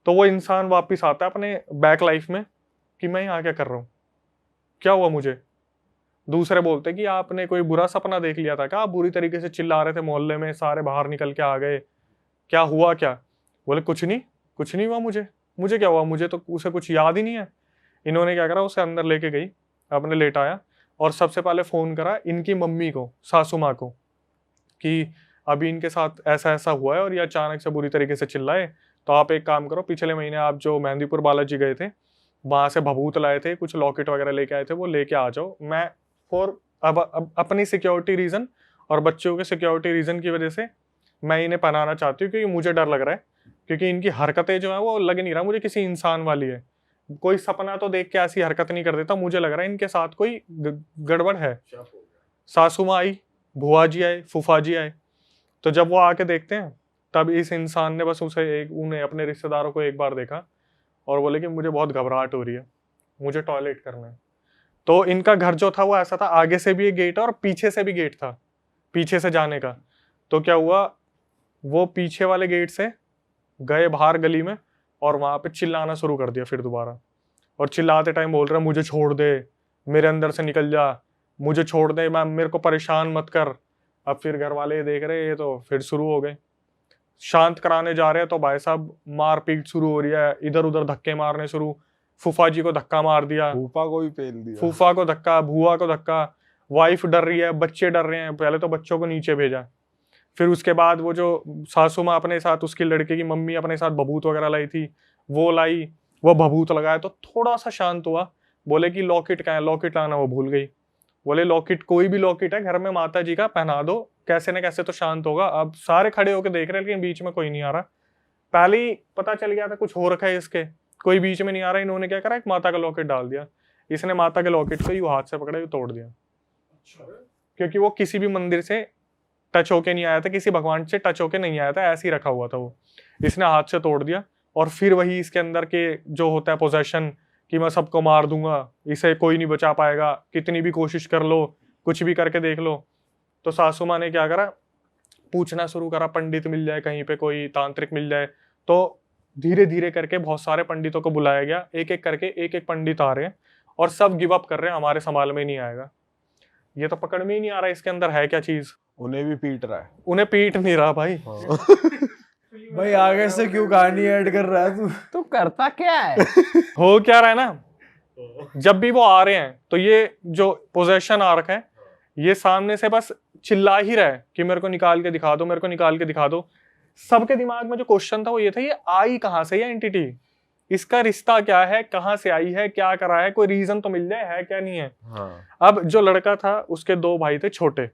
तो वो इंसान वापिस आता है अपने बैक लाइफ में कि मैं यहाँ क्या कर रहा हूँ, क्या हुआ मुझे। दूसरे बोलते कि आपने कोई बुरा सपना देख लिया था क्या, आप बुरी तरीके से चिल्ला रहे थे मोहल्ले में, सारे बाहर निकल के आ गए, क्या हुआ क्या। बोले कुछ नहीं हुआ मुझे क्या हुआ, मुझे तो उसे कुछ याद ही नहीं है। इन्होंने क्या करा, उसे अंदर लेके गई, अपने लेटाया और सबसे पहले फोन करा इनकी मम्मी को, सासू माँ को, कि अभी इनके साथ ऐसा ऐसा हुआ है और ये अचानक से बुरी तरीके से चिल्लाए, तो आप एक काम करो, पिछले महीने आप जो मेहंदीपुर बालाजी गए थे वहां से भभूत लाए थे, कुछ लॉकेट वगैरह लेके आए थे, वो लेके आ जाओ। मैं अब अपनी सिक्योरिटी रीजन और बच्चों के सिक्योरिटी रीजन की वजह से मैं इन्हें पहनाना चाहती हूँ, क्योंकि मुझे डर लग रहा है, क्योंकि इनकी हरकतें जो है वो लग नहीं रहा मुझे किसी इंसान वाली है। कोई सपना तो देख के ऐसी हरकत नहीं कर देता, मुझे लग रहा है इनके साथ कोई गड़बड़ है। सासू माँ आई, बुआ जी आए, फूफा जी आए, तो जब वो आके देखते हैं तब इस इंसान ने बस उन्हें अपने रिश्तेदारों को एक बार देखा और बोले कि मुझे बहुत घबराहट हो रही है, मुझे टॉयलेट करना है। तो इनका घर जो था वो ऐसा था, आगे से भी एक गेट है और पीछे से भी गेट था, पीछे से जाने का। तो क्या हुआ, वो पीछे वाले गेट से गए बाहर गली में और वहां पे चिल्लाना शुरू कर दिया फिर दोबारा, और चिल्लाते टाइम बोल रहे मुझे छोड़ दे, मेरे अंदर से निकल जा, मुझे छोड़ दे, मैं मेरे को परेशान मत कर। अब फिर घर वाले देख रहे ये तो फिर शुरू हो गए, शांत कराने जा रहे हैं तो भाई साहब मारपीट शुरू हो रही है, इधर उधर धक्के मारने शुरू। फूफा जी को धक्का मार दिया, फूफा को भी पेल दिया, फूफा को धक्का, बुआ को धक्का, वाइफ डर रही है, बच्चे डर रहे हैं। पहले तो बच्चों को नीचे भेजा, फिर उसके बाद वो जो सासू माँ अपने साथ, उसकी लड़के की मम्मी अपने साथ भभूत वगैरह लाई थी, वो लाई, वो भभूत लगाया तो थोड़ा सा शांत हुआ। बोले कि लॉकेट कहाँ है, लॉकेट लाना, वो भूल गई। बोले लॉकेट, कोई भी लॉकेट है घर में माता जी का, पहना दो, कैसे न कैसे तो शांत होगा। अब सारे खड़े होकर देख रहे हैं लेकिन बीच में कोई नहीं आ रहा। पहले ही पता चल गया था कुछ हो रखा है इसके, कोई बीच में नहीं आ रहा। इन्होंने क्या करा, एक माता का लॉकेट डाल दिया। इसने माता के लॉकेट को यूं हाथ से पकड़ा, यूं तोड़ दिया, क्योंकि वो किसी भी मंदिर से टच होके नहीं आया था, किसी भगवान से टच होके नहीं आया था, ऐसे ही रखा हुआ था वो। इसने हाथ से तोड़ दिया और फिर वही इसके अंदर के जो होता है पोजेशन, कि मैं सबको मार दूंगा, इसे कोई नहीं बचा पाएगा, कितनी भी कोशिश कर लो, कुछ भी करके देख लो। तो सासू माँ ने क्या करा, पूछना शुरू करा, पंडित मिल जाए कहीं पे, कोई तांत्रिक मिल जाए। तो धीरे धीरे करके बहुत सारे पंडितों को बुलाया गया, एक एक करके एक एक पंडित आ रहे हैं और सब गिव अप कर रहे हैं, हमारे संभाल में नहीं आएगा, ये तो पकड़ में ही नहीं आ रहा इसके अंदर है क्या चीज। उन्हें भी पीट रहा है, उन्हें पीट नहीं रहा भाई। भाई आगे से क्यों कहानी ऐड कर रहा है तू करता क्या है? हो क्या रहा है ना, जब भी वो आ रहे हैं तो ये जो पोजेशन आ रखा है, ये सामने से बस चिल्ला ही रहा है कि मेरे को निकाल के दिखा दो, मेरे को निकाल के दिखा दो। सबके दिमाग में जो क्वेश्चन था वो ये था, ये आई कहाँ से ये एंटिटी, इसका रिश्ता क्या है, कहाँ से आई है, क्या करा है, कोई रीजन तो मिल जाए, है क्या नहीं है। अब जो लड़का था उसके 2 भाई थे छोटे,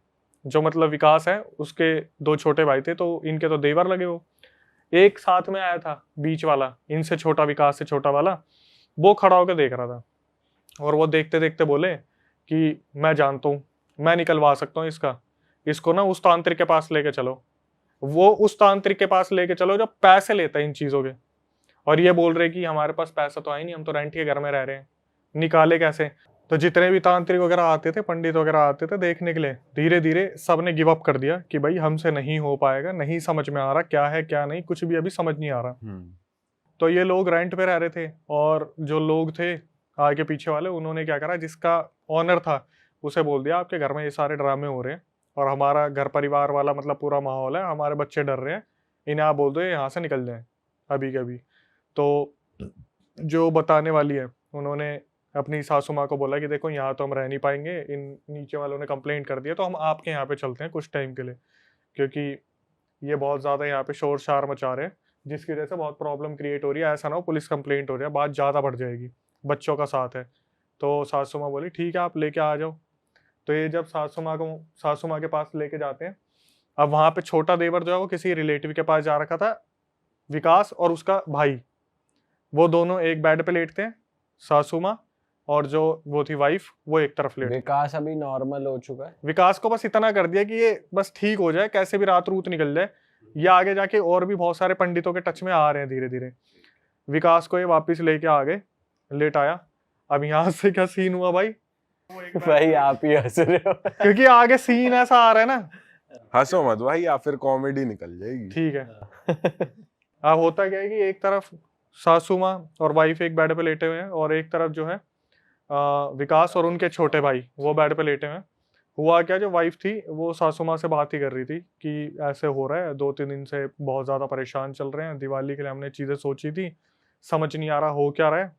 जो मतलब विकास है उसके 2 छोटे भाई थे, तो इनके तो देवर लगे। वो एक साथ में आया था बीच वाला, इनसे छोटा, विकास से छोटा वाला, वो खड़ा होकर देख रहा था और वो देखते देखते बोले कि मैं जानता हूँ, मैं निकलवा सकता हूँ इसको ना उस तांत्रिक के पास लेके चलो। वो उस तांत्रिक के पास लेके चलो जो पैसे लेता है इन चीज़ों के। और ये बोल रहे कि हमारे पास पैसा तो है नहीं, हम तो रेंट के घर में रह रहे हैं, निकाले कैसे। तो जितने भी तांत्रिक वगैरह आते थे, पंडित वगैरह आते थे देखने के लिए, धीरे धीरे सबने गिव अप कर दिया कि भाई हमसे नहीं हो पाएगा, नहीं समझ में आ रहा क्या है क्या नहीं, कुछ भी अभी समझ नहीं आ रहा। तो ये लोग रेंट पे रह रहे थे, और जो लोग थे आगे पीछे वाले, उन्होंने क्या करा, जिसका ऑनर था उसे बोल दिया आपके घर में ये सारे ड्रामे हो रहे हैं और हमारा घर परिवार वाला मतलब पूरा माहौल है, हमारे बच्चे डर रहे हैं, इन्हें आप बोल दो ये यहाँ से निकल जाए अभी के अभी। तो जो बताने वाली है उन्होंने अपनी सासू माँ को बोला कि देखो यहाँ तो हम रह नहीं पाएंगे, इन नीचे वालों ने कंप्लेंट कर दिया, तो हम आपके यहाँ पे चलते हैं कुछ टाइम के लिए, क्योंकि ये बहुत ज़्यादा यहाँ पे शोर शार मचा रहे हैं, जिसकी वजह से बहुत प्रॉब्लम क्रिएट हो रही है, ऐसा ना हो पुलिस कंप्लेंट हो रही है, बात ज़्यादा बढ़ जाएगी, बच्चों का साथ है। तो सासू माँ बोली ठीक है आप लेके आ जाओ। तो ये जब सासू माँ के पास लेके जाते हैं, अब वहाँ पे छोटा देवर जो है वो किसी रिलेटिव के पास जा रखा था, विकास और उसका भाई, वो दोनों एक बेड पे लेटते हैं, सासू माँ और जो वो थी वाइफ वो एक तरफ लेट। विकास अभी नॉर्मल हो चुका है? विकास को बस इतना कर दिया कि ये बस ठीक हो जाए, कैसे भी रात रूत निकल जाए, ये आगे जाके और भी बहुत सारे पंडितों के टच में आ रहे हैं धीरे धीरे। विकास को ये वापस लेके आ गए, लेट आया। अब यहाँ से क्या सीन हुआ भाई? भाई आप ही हंस रहे हो। क्योंकि आगे सीन ऐसा आ रहा है ना, हंसो मत भाई, या फिर कॉमेडी निकल जाएगी। ठीक है। अब होता क्या है कि एक तरफ सासू माँ और वाइफ एक बेड पे लेटे हुए हैं, और एक तरफ जो है विकास और उनके छोटे भाई वो बेड पे लेटे हुए हैं। हुआ क्या, जो वाइफ थी वो सासू माँ से बात ही कर रही थी कि ऐसे हो रहा है, 2-3 दिन से बहुत ज़्यादा परेशान चल रहे हैं, दिवाली के लिए हमने चीज़ें सोची थी, समझ नहीं आ रहा हो क्या रहा है।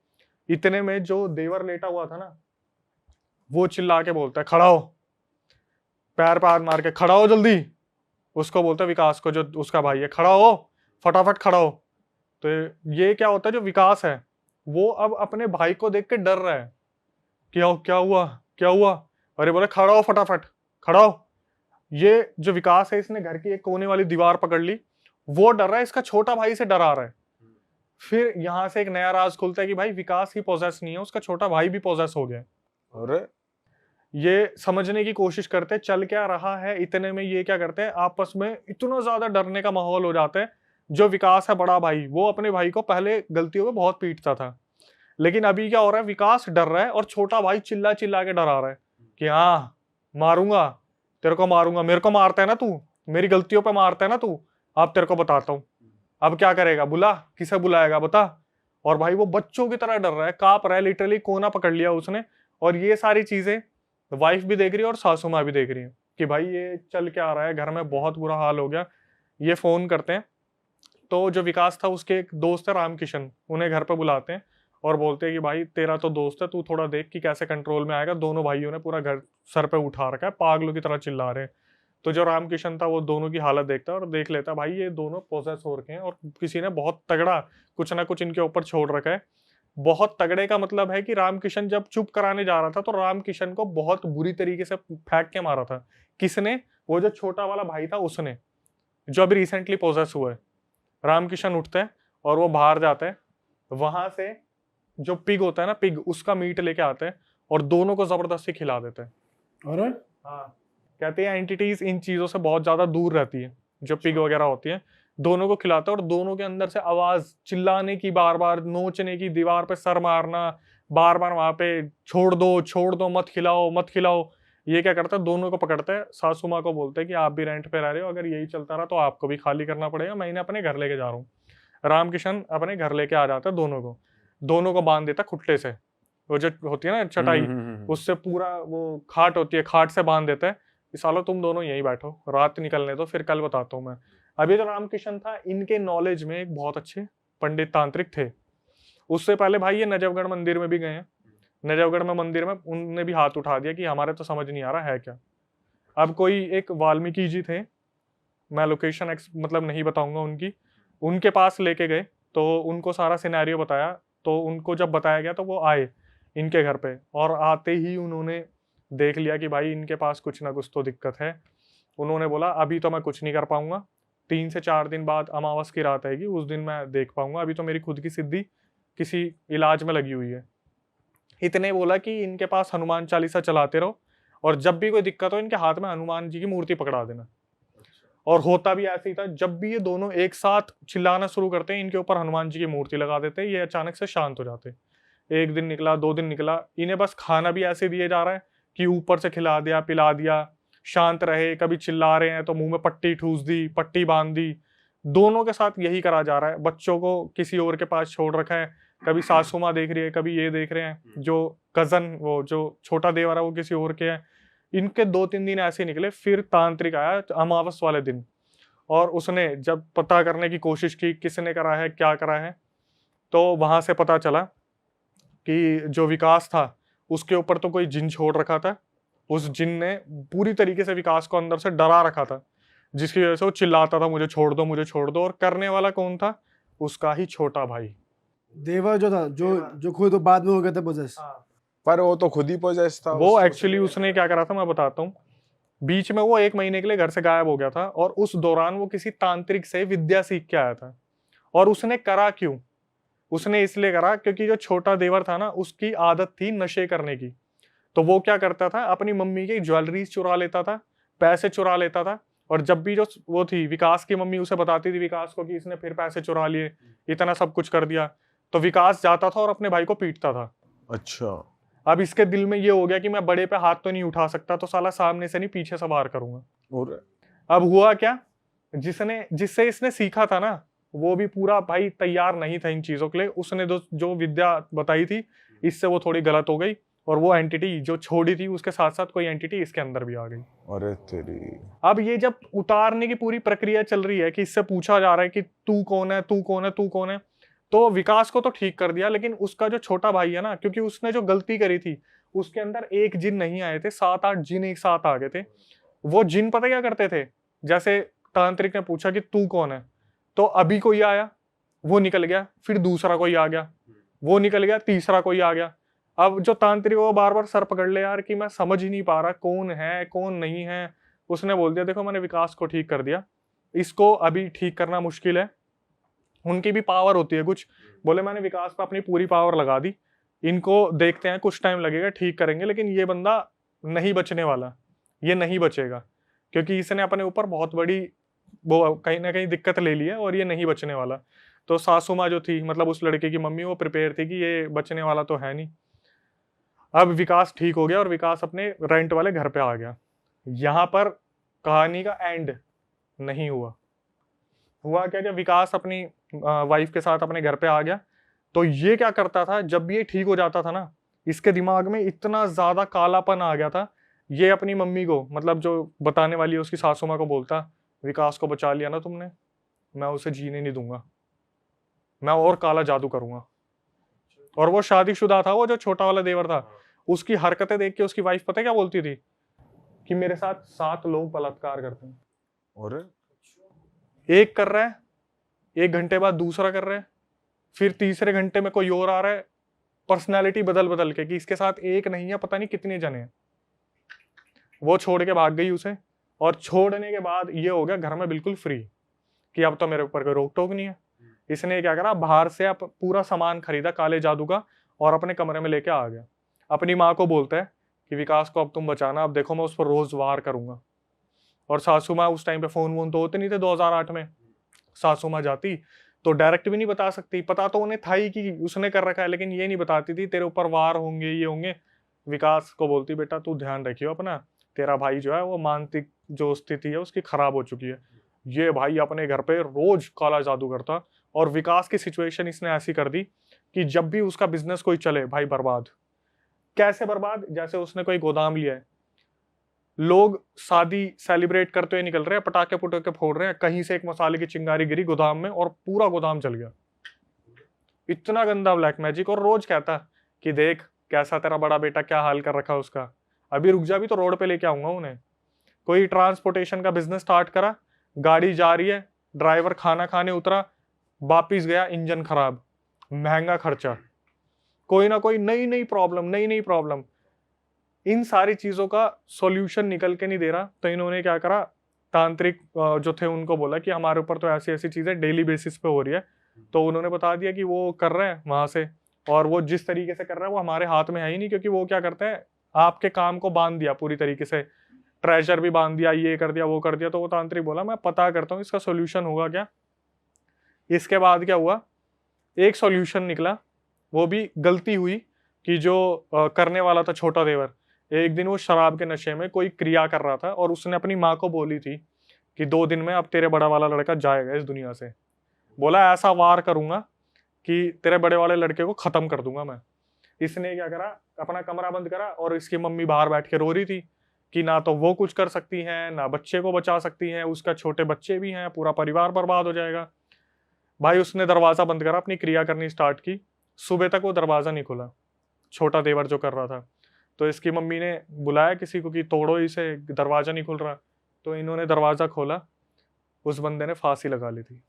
इतने में जो देवर लेटा हुआ था ना, वो चिल्ला के बोलता है खड़ा हो, पैर पे हाथ मार के खड़ा हो जल्दी। उसको बोलता है विकास को, जो उसका भाई है, खड़ा हो फटाफट खड़ा हो। तो ये क्या होता है, जो विकास है वो अब अपने भाई को देख के डर रहा है कि क्या हुआ क्या हुआ, अरे बोले खड़ा हो फटाफट खड़ा हो। ये जो विकास है इसने घर की एक कोने वाली दीवार पकड़ ली, वो डर रहा है, इसका छोटा भाई से डरा रहा है। फिर यहां से एक नया राज खुलता है कि भाई विकास ही पोजेस नहीं है, उसका छोटा भाई भी पोजेस हो गया। अरे ये समझने की कोशिश करते हैं चल क्या रहा है। इतने में ये क्या करते हैं, आपस में इतना ज्यादा डरने का माहौल हो जाता है। जो विकास है बड़ा भाई, वो अपने भाई को पहले गलतियों में बहुत पीटता था, लेकिन अभी क्या हो रहा है, विकास डर रहा है और छोटा भाई चिल्ला चिल्ला के डरा रहा है कि हाँ मारूंगा, तेरे को मारूंगा, मेरे को मारता है ना तू, मेरी गलतियों पे मारता है ना तू, अब तेरे को बताता हूँ, अब क्या करेगा, बुला, किसे बुलाएगा बता। और भाई वो बच्चों की तरह डर रहा है, कांप रहा है, लिटरली कोना पकड़ लिया उसने। और ये सारी चीजें वाइफ भी देख रही है और सासू माँ भी देख रही है कि भाई ये चल क्या रहा है, घर में बहुत बुरा हाल हो गया। ये फोन करते हैं, तो जो विकास था उसके एक दोस्त है रामकिशन, उन्हें घर पे बुलाते हैं और बोलते हैं कि भाई तेरा तो दोस्त है, तू थोड़ा देख कि कैसे कंट्रोल में आएगा। दोनों भाइयों ने पूरा घर सर पे उठा रखा है, पागलों की तरह चिल्ला रहे हैं। तो जो रामकिशन था वो दोनों की हालत देखता है और देख लेता है भाई ये दोनों पोजेस हो रखे हैं और किसी ने बहुत तगड़ा कुछ ना कुछ इनके ऊपर छोड़ रखा है। बहुत तगड़े का मतलब है कि रामकिशन जब चुप कराने जा रहा था तो रामकिशन को बहुत बुरी तरीके से फेंक के मारा था। किसने? वो जो छोटा वाला भाई था उसने, जो अभी रिसेंटली पोजेस हुआ है। रामकिशन उठता है और वो बाहर जाता है, वहां से जो पिग होता है ना, पिग, उसका मीट लेके आते हैं और दोनों को जबरदस्ती खिला देते हैं। अरे हाँ, कहते हैं एंटिटीज इन चीजों से बहुत ज्यादा दूर रहती है, जो पिग वगैरह होती है। दोनों को खिलाता है और दोनों के अंदर से आवाज चिल्लाने की, बार बार नोचने की, दीवार पे सर मारना, बार बार वहां पे छोड़ दो मत खिलाओ मत खिलाओ। ये क्या करता है, दोनों को पकड़ता है, सासू माँ को बोलते हैं कि आप भी रेंट पे रह रहे हो, अगर यही चलता रहा तो आपको भी खाली करना पड़ेगा, मैं इन्हें अपने घर लेके जा रहा हूँ। रामकिशन अपने घर लेके आ जाता है, दोनों को बांध देता खुट्टे से, वो जो होती है ना चटाई, उससे पूरा वो खाट होती है, खाट से बांध देता है कि सालो तुम दोनों यहीं बैठो, रात निकलने दो, फिर कल बताता हूँ मैं। अभी जो रामकिशन था, इनके नॉलेज में एक बहुत अच्छे पंडित तांत्रिक थे। उससे पहले भाई ये नजफगढ़ मंदिर में भी गए हैं। नजफगढ़ में मंदिर में उनने भी हाथ उठा दिया कि हमारे तो समझ नहीं आ रहा है क्या। अब कोई एक वाल्मीकि जी थे, मैं लोकेशन मतलब नहीं बताऊंगा उनकी, उनके पास लेके गए तो उनको सारा सिनेरियो बताया। तो उनको जब बताया गया तो वो आए इनके घर पे, और आते ही उन्होंने देख लिया कि भाई इनके पास कुछ ना कुछ तो दिक्कत है। उन्होंने बोला अभी तो मैं कुछ नहीं कर पाऊंगा, 3 से 4 दिन बाद अमावस की रात आएगी, उस दिन मैं देख पाऊंगा, अभी तो मेरी खुद की सिद्धि किसी इलाज में लगी हुई है। इतने बोला कि इनके पास हनुमान चालीसा चलाते रहो और जब भी कोई दिक्कत हो इनके हाथ में हनुमान जी की मूर्ति पकड़ा देना। और होता भी ऐसे ही था, जब भी ये दोनों एक साथ चिल्लाना शुरू करते हैं, इनके ऊपर हनुमान जी की मूर्ति लगा देते हैं, ये अचानक से शांत हो जाते हैं। 1 दिन निकला, 2 दिन निकला, इन्हें बस खाना भी ऐसे दिया जा रहा है कि ऊपर से खिला दिया, पिला दिया, शांत रहे। कभी चिल्ला रहे हैं तो मुंह में पट्टी ठूस दी, पट्टी बांध दी। दोनों के साथ यही करा जा रहा है। बच्चों को किसी और के पास छोड़ रखा है, कभी सासू माँ देख रही है, कभी ये देख रहे हैं, जो कजन, वो जो छोटा देवर है वो किसी और के है। इनके 2-3 दिन ऐसे निकले। फिर तांत्रिक आया अमावस वाले दिन, और उसने जब पता करने की कोशिश की किसने करा है, क्या करा है, तो वहां से पता चला कि जो विकास था उसके ऊपर तो कोई जिन छोड़ रखा था। उस जिन ने पूरी तरीके से विकास को अंदर से डरा रखा था, जिसकी वजह से वो चिल्लाता था मुझे छोड़ दो, मुझे छोड़ दो। और करने वाला कौन था? उसका ही छोटा भाई। देवर जो था, जो खुद तो बाद में हो गया था पोजेस। पर वो तो खुद ही पोजेस था। वो एक्चुअली उसने क्या करा था मैं बताता हूँ। बीच में वो 1 महीने के लिए घर से गायब हो गया था, और उस दौरान वो किसी तांत्रिक से विद्या सीख के आया था। और उसने करा क्यों? उसने इसलिए करा क्योंकि जो छोटा देवर था ना, उसकी आदत थी नशे करने की। तो वो क्या करता था, अपनी मम्मी की ज्वेलरीज चुरा लेता था, पैसे चुरा लेता था। और जब भी जो वो थी विकास की मम्मी उसे बताती थी विकास को कि इसने फिर पैसे चुरा लिए, इतना सब कुछ कर दिया, तो विकास जाता था और अपने भाई को पीटता था। अच्छा। अब इसके दिल में ये हो गया कि मैं बड़े पे हाथ तो नहीं उठा सकता, तो साला सामने से नहीं पीछे से वार करूंगा। और अब हुआ क्या, जिससे इसने सीखा था ना, वो भी पूरा भाई तैयार नहीं था इन चीजों के लिए। उसने जो विद्या बताई थी, इससे वो थोड़ी गलत हो गई, और वो एंटिटी जो छोड़ी थी उसके साथ साथ कोई एंटिटी इसके अंदर भी आ गई। अरे तेरी। अब ये जब उतारने की पूरी प्रक्रिया चल रही है कि इससे पूछा जा रहा है कि तू कौन है, तू कौन है, तू कौन है, तो विकास को तो ठीक कर दिया, लेकिन उसका जो छोटा भाई है ना, क्योंकि उसने जो गलती करी थी, उसके अंदर एक जिन नहीं आए थे, 7-8 जिन एक साथ आ गए थे। वो जिन पता क्या करते थे, जैसे तांत्रिक ने पूछा कि तू कौन है, तो अभी कोई आया, वो निकल गया, फिर दूसरा कोई आ गया, वो निकल गया, तीसरा कोई आ गया। अब जो तांत्रिक वो बार बार सर पकड़ ले यार कि मैं समझ ही नहीं पा रहा कौन है कौन नहीं है। उसने बोल दिया देखो मैंने विकास को ठीक कर दिया, इसको अभी ठीक करना मुश्किल है। उनकी भी पावर होती है कुछ, बोले मैंने विकास पे अपनी पूरी पावर लगा दी, इनको देखते हैं कुछ टाइम लगेगा, ठीक करेंगे, लेकिन ये बंदा नहीं बचने वाला, ये नहीं बचेगा, क्योंकि इसने अपने ऊपर बहुत बड़ी वो कहीं ना कहीं दिक्कत ले ली है, और ये नहीं बचने वाला। तो सासू माँ जो थी, मतलब उस लड़के की मम्मी, वो प्रिपेयर थी कि ये बचने वाला तो है नहीं। अब विकास ठीक हो गया और विकास अपने रेंट वाले घर पे आ गया। यहाँ पर कहानी का एंड नहीं हुआ। हुआ क्या, जब विकास अपनी वाइफ के साथ अपने घर पे आ गया, तो ये क्या करता था, जब ये ठीक हो जाता था ना, इसके दिमाग में इतना ज्यादा कालापन आ गया था, ये अपनी मम्मी को, मतलब जो बताने वाली है उसकी सासू माँ को, बोलता विकास को बचा लिया ना तुमने, मैं उसे जीने नहीं दूंगा, मैं और काला जादू करूंगा। और वो शादीशुदा था, वो जो छोटा वाला देवर था, उसकी हरकतें देख के उसकी वाइफ पता है क्या बोलती थी, कि मेरे साथ 7 लोग बलात्कार करते हैं। और एक कर रहा है, 1 घंटे बाद दूसरा कर रहा है, फिर तीसरे घंटे में कोई और आ रहा है, पर्सनैलिटी बदल बदल के, कि इसके साथ एक नहीं है, पता नहीं कितने जने हैं। वो छोड़ के भाग गई उसे, और छोड़ने के बाद ये हो गया घर में बिल्कुल फ्री, कि अब तो मेरे ऊपर कोई रोक टोक नहीं है। इसने क्या करा, बाहर से अब पूरा सामान खरीदा काले जादू का, और अपने कमरे में लेके आ गया। अपनी माँ को बोलता है कि विकास को अब तुम बचाना, अब देखो मैं उस पर रोज वार करूंगा। और सासू माँ, उस टाइम पे फोन वोन तो होते नहीं थे 2008 में, सासू माँ जाती तो डायरेक्ट भी नहीं बता सकती, पता तो उन्हें था ही कि उसने कर रखा है, लेकिन ये नहीं बताती थी तेरे ऊपर वार होंगे, ये होंगे। विकास को बोलती बेटा तू ध्यान रखियो अपना, तेरा भाई जो है वो मानसिक जो स्थिति है उसकी खराब हो चुकी है। ये भाई अपने घर पे रोज काला जादू करता, और विकास की सिचुएशन इसने ऐसी कर दी कि जब भी उसका बिजनेस कोई चले भाई बर्बाद। कैसे बर्बाद, जैसे उसने कोई गोदाम लिया है, लोग शादी सेलिब्रेट करते हुए निकल रहे हैं, पटाखे पुटाखे फोड़ रहे हैं, कहीं से एक मसाले की चिंगारी गिरी गोदाम में और पूरा गोदाम जल गया। इतना गंदा ब्लैक मैजिक। और रोज कहता कि देख कैसा तेरा बड़ा बेटा क्या हाल कर रखा उसका, अभी रुक जा, भी तो रोड पे लेके आऊंगा उन्हें। कोई ट्रांसपोर्टेशन का बिजनेस स्टार्ट करा, गाड़ी जा रही है, ड्राइवर खाना खाने उतरा, वापिस गया, इंजन खराब, महंगा खर्चा, कोई ना कोई नई नई प्रॉब्लम। इन सारी चीजों का सॉल्यूशन निकल के नहीं दे रहा, तो इन्होंने क्या करा, तांत्रिक जो थे उनको बोला कि हमारे ऊपर तो ऐसी ऐसी चीजें डेली बेसिस पे हो रही है। तो उन्होंने बता दिया कि वो कर रहे हैं वहां से, और वो जिस तरीके से कर रहा है वो हमारे हाथ में है ही नहीं, क्योंकि वो क्या करते हैं, आपके काम को बांध दिया पूरी तरीके से, ट्रेजर भी बांध दिया, ये कर दिया वो कर दिया। तो वो तांत्रिक बोला मैं पता करता हूँ इसका सोल्यूशन होगा क्या। इसके बाद क्या हुआ, एक सॉल्यूशन निकला, वो भी गलती हुई कि जो करने वाला था छोटा देवर, एक दिन वो शराब के नशे में कोई क्रिया कर रहा था और उसने अपनी माँ को बोली थी कि 2 दिन में अब तेरे बड़ा वाला लड़का जाएगा इस दुनिया से। बोला ऐसा वार करूंगा कि तेरे बड़े वाले लड़के को खत्म कर दूंगा मैं। इसने क्या करा, अपना कमरा बंद करा और इसकी मम्मी बाहर बैठ के रो रही थी कि ना तो वो कुछ कर सकती हैं, ना बच्चे को बचा सकती हैं, उसका छोटे बच्चे भी हैं, पूरा परिवार बर्बाद हो जाएगा। भाई उसने दरवाजा बंद करा, अपनी क्रिया करनी स्टार्ट की। सुबह तक वो दरवाजा नहीं खुला, छोटा देवर जो कर रहा था। तो इसकी मम्मी ने बुलाया किसी को कि तोड़ो इसे, दरवाजा नहीं खुल रहा। तो इन्होंने दरवाजा खोला, उस बंदे ने फांसी लगा ली थी।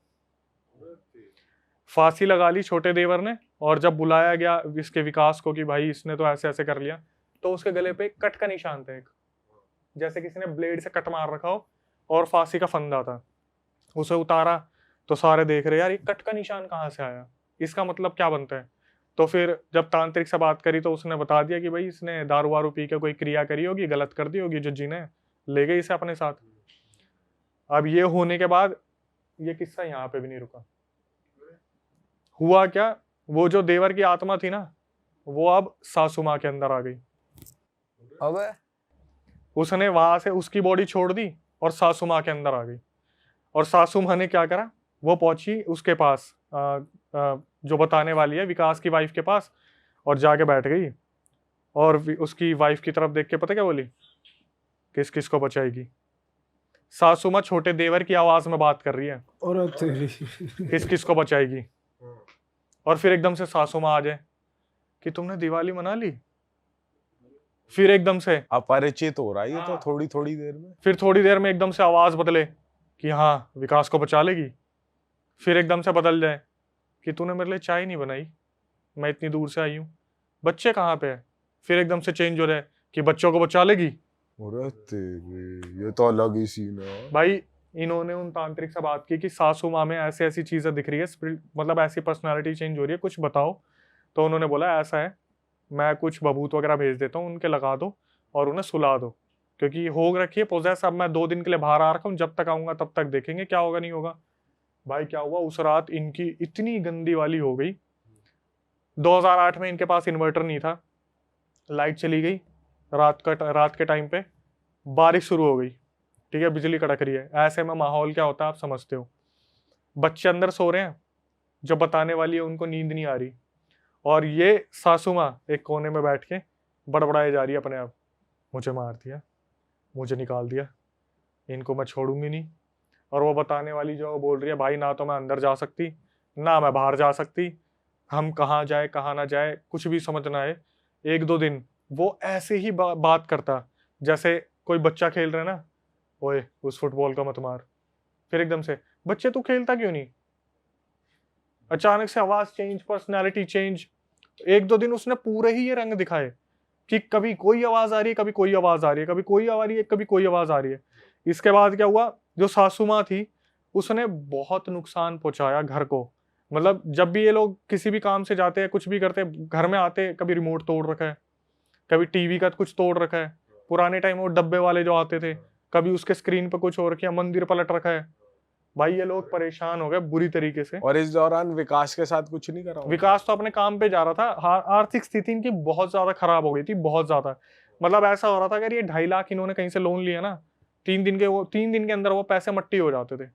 फांसी लगा ली छोटे देवर ने। और जब बुलाया गया इसके विकास को कि भाई इसने तो ऐसे ऐसे कर लिया, तो उसके गले पे कट का निशान था, एक जैसे किसी ने ब्लेड से कट मार रखा हो, और फांसी का फंदा था। उसे उतारा तो सारे देख रहे यार ये कट का निशान कहाँ से आया, इसका मतलब क्या बनता है। तो फिर जब तांत्रिक से बात करी तो उसने बता दिया कि भाई इसने दारू वारू पी के कोई क्रिया करी होगी, गलत कर दी होगी, जो जिने ले गए इसे अपने साथ। अब ये होने के बाद ये किस्सा यहाँ पे भी नहीं रुका। हुआ क्या, वो जो देवर की आत्मा थी ना, वो अब सासू माँ के अंदर आ गई। अबे उसने वहां से उसकी बॉडी छोड़ दी और सासू माँ के अंदर आ गई। और सासू माँ ने क्या करा, वो पहुंची उसके पास, जो बताने वाली है विकास की वाइफ के पास, और जाके बैठ गई। और उसकी वाइफ की तरफ देख के पता क्या बोली, किस किस को बचाएगी। सासू माँ छोटे देवर की आवाज में बात कर रही है, और तेरी किस किस को बचाएगी। और फिर एकदम से सासू माँ आ जाए कि तुमने दिवाली मना ली। फिर एकदम से अपरिचित हो रहा है ये तो थोड़ी थोड़ी देर में। फिर थोड़ी देर में एकदम से आवाज बदले कि हाँ विकास को बचा लेगी। फिर एकदम से बदल जाए कि तूने मेरे लिए चाय नहीं बनाई, मैं इतनी दूर से आई हूँ, बच्चे कहाँ पे है। फिर एकदम से चेंज हो जाए कि बच्चों को बचा लेगी। अरे तेरे, ये तो अलग ही सीन है भाई इन्होंने उन तांत्रिक से बात की कि सासू माँ में ऐसी ऐसी चीजें दिख रही है, मतलब ऐसी पर्सनालिटी चेंज हो रही है, कुछ बताओ। तो उन्होंने बोला ऐसा है, मैं कुछ बबूत वगैरह भेज देता हूँ, उनके लगा दो और उन्हें सुला दो, क्योंकि हो रखी है पोजेस। अब मैं 2 दिन के लिए बाहर आ रखा हूँ, जब तक आऊंगा तब तक देखेंगे क्या होगा नहीं होगा। भाई क्या हुआ, उस रात इनकी इतनी गंदी वाली हो गई। 2008 में इनके पास इन्वर्टर नहीं था, लाइट चली गई रात के टाइम पे, बारिश शुरू हो गई, ठीक है, बिजली कड़क रही है। ऐसे में माहौल क्या होता है आप समझते हो। बच्चे अंदर सो रहे हैं, जो बताने वाली है उनको नींद नहीं आ रही, और ये सासू माँ एक कोने में बैठ के बड़बड़ाए जा रही है अपने आप, मुझे मार दिया, मुझे निकाल दिया, इनको मैं छोड़ूंगी नहीं। और वो बताने वाली जो बोल रही है भाई ना तो मैं अंदर जा सकती ना मैं बाहर जा सकती, हम कहाँ जाए कहाँ ना जाए कुछ भी समझ ना आए। 1-2 दिन वो ऐसे ही बात करता जैसे कोई बच्चा खेल रहा है ना, ओए उस फुटबॉल का मत मार। फिर एकदम से बच्चे तू खेलता क्यों नहीं। अचानक से आवाज चेंज, पर्सनैलिटी चेंज। 1-2 दिन उसने पूरे ही ये रंग दिखाए कि कभी कोई आवाज आ रही है, कभी कोई आवाज आ रही है, कभी कोई आ रही है, कभी कोई आवाज आ रही है। इसके बाद क्या हुआ, जो सासू माँ थी उसने बहुत नुकसान पहुंचाया घर को। मतलब जब भी ये लोग किसी भी काम से जाते हैं, कुछ भी करते हैं, घर में आते कभी रिमोट तोड़ रखा है, कभी टीवी का कुछ तोड़ रखा है, पुराने टाइम वो डब्बे वाले जो आते थे, कभी उसके स्क्रीन पर कुछ हो रखा है, मंदिर पलट रखा है। भाई ये लोग परेशान हो गए बुरी तरीके से। और इस दौरान विकास के साथ कुछ नहीं करा। विकास तो अपने काम पे जा रहा था। आर्थिक स्थिति इनकी बहुत ज्यादा खराब हो गई थी, बहुत ज्यादा। मतलब ऐसा हो रहा था अगर ये 2.5 लाख इन्होंने कहीं से लोन लिया ना, 3 दिन के अंदर वो पैसे मट्टी हो जाते थे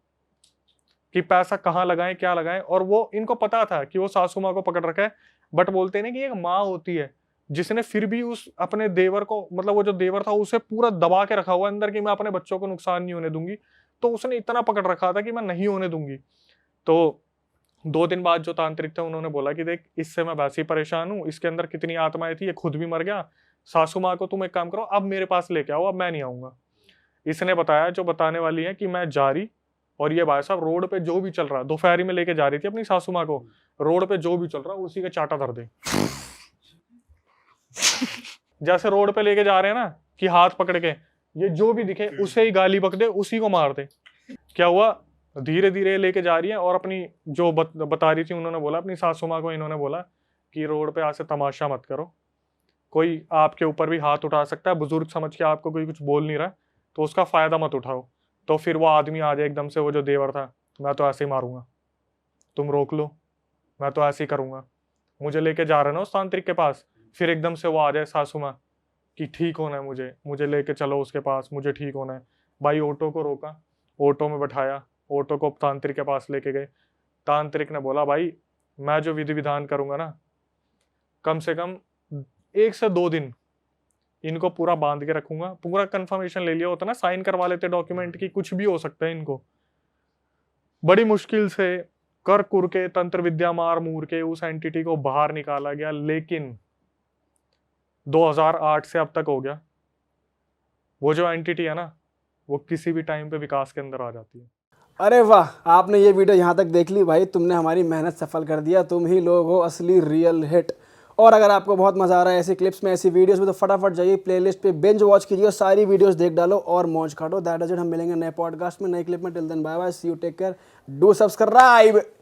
कि पैसा कहाँ लगाएं क्या लगाएं। और वो इनको पता था कि वो सासू माँ को पकड़ रखा है, बट बोलते हैं ना कि एक माँ होती है जिसने फिर भी उस अपने देवर को, मतलब वो जो देवर था उसे पूरा दबा के रखा हुआ अंदर कि मैं अपने बच्चों को नुकसान नहीं होने दूंगी। तो उसने इतना पकड़ रखा था कि मैं नहीं होने दूंगी। तो 2 दिन बाद जो तांत्रिक थे उन्होंने बोला कि देख इससे मैं वैसे ही परेशान हूँ, इसके अंदर कितनी आत्माएं थी, ये खुद भी मर गया। सासू माँ को तुम एक काम करो, अब मेरे पास लेके आओ, अब मैं नहीं आऊंगा। इसने बताया जो बताने वाली है कि मैं जा रही, और ये भाई साहब रोड पे जो भी चल रहा, दोपहरी में लेके जा रही थी अपनी सासू माँ को, रोड पे जो भी चल रहा उसी का चाटा धर दे। जैसे रोड पे लेके जा रहे हैं ना कि हाथ पकड़ के, ये जो भी दिखे उसे ही गाली बक दे, उसी को मार दे। क्या हुआ, धीरे धीरे लेके जा रही है। और अपनी जो बता रही थी, उन्होंने बोला अपनी सासू माँ को, इन्होंने बोला कि रोड पे ऐसे तमाशा मत करो, कोई आपके ऊपर भी हाथ उठा सकता है, बुजुर्ग समझ के आपको कोई कुछ बोल नहीं रहा तो उसका फायदा मत उठाओ। तो फिर वो आदमी आ जाए एकदम से, वो जो देवर था, मैं तो ऐसे ही मारूंगा, तुम रोक लो, मैं तो ऐसे ही करूंगा। मुझे लेके जा रहे ना उस तांत्रिक के पास, फिर एकदम से वो आ जाए सासू माँ कि ठीक होना है मुझे लेके चलो उसके पास, मुझे ठीक होना है। भाई ऑटो को रोका, ऑटो में बैठाया, ऑटो को तांत्रिक के पास लेके गए। तांत्रिक ने बोला भाई मैं जो विधि विधान करूंगा ना, कम से कम 1 से 2 दिन इनको पूरा बांध के रखूंगा। पूरा कंफर्मेशन ले लिया होता ना, साइन करवा लेते डॉक्यूमेंट की, कुछ भी हो सकता है इनको। बड़ी मुश्किल से कर कुर के तंत्र विद्या मार मूर के उस एंटिटी को बाहर निकाला गया, लेकिन 2008 से अब तक हो गया, वो जो एंटिटी है ना वो किसी भी टाइम पे विकास के अंदर आ जाती है। अरे वाह, आपने ये वीडियो यहाँ तक देख ली भाई, तुमने हमारी मेहनत सफल कर दिया। तुम ही लोग हो असली रियल हिट। और अगर आपको बहुत मज़ा आ रहा है ऐसी क्लिप्स में, ऐसी वीडियोस में, तो फटाफट जाइए प्लेलिस्ट पे बिंज वॉच कीजिए और सारी वीडियोस देख डालो और मौज काटो। That is it. हम मिलेंगे नए पॉडकास्ट में, नए क्लिप में। Till then bye bye, see you, take care, do subscribe.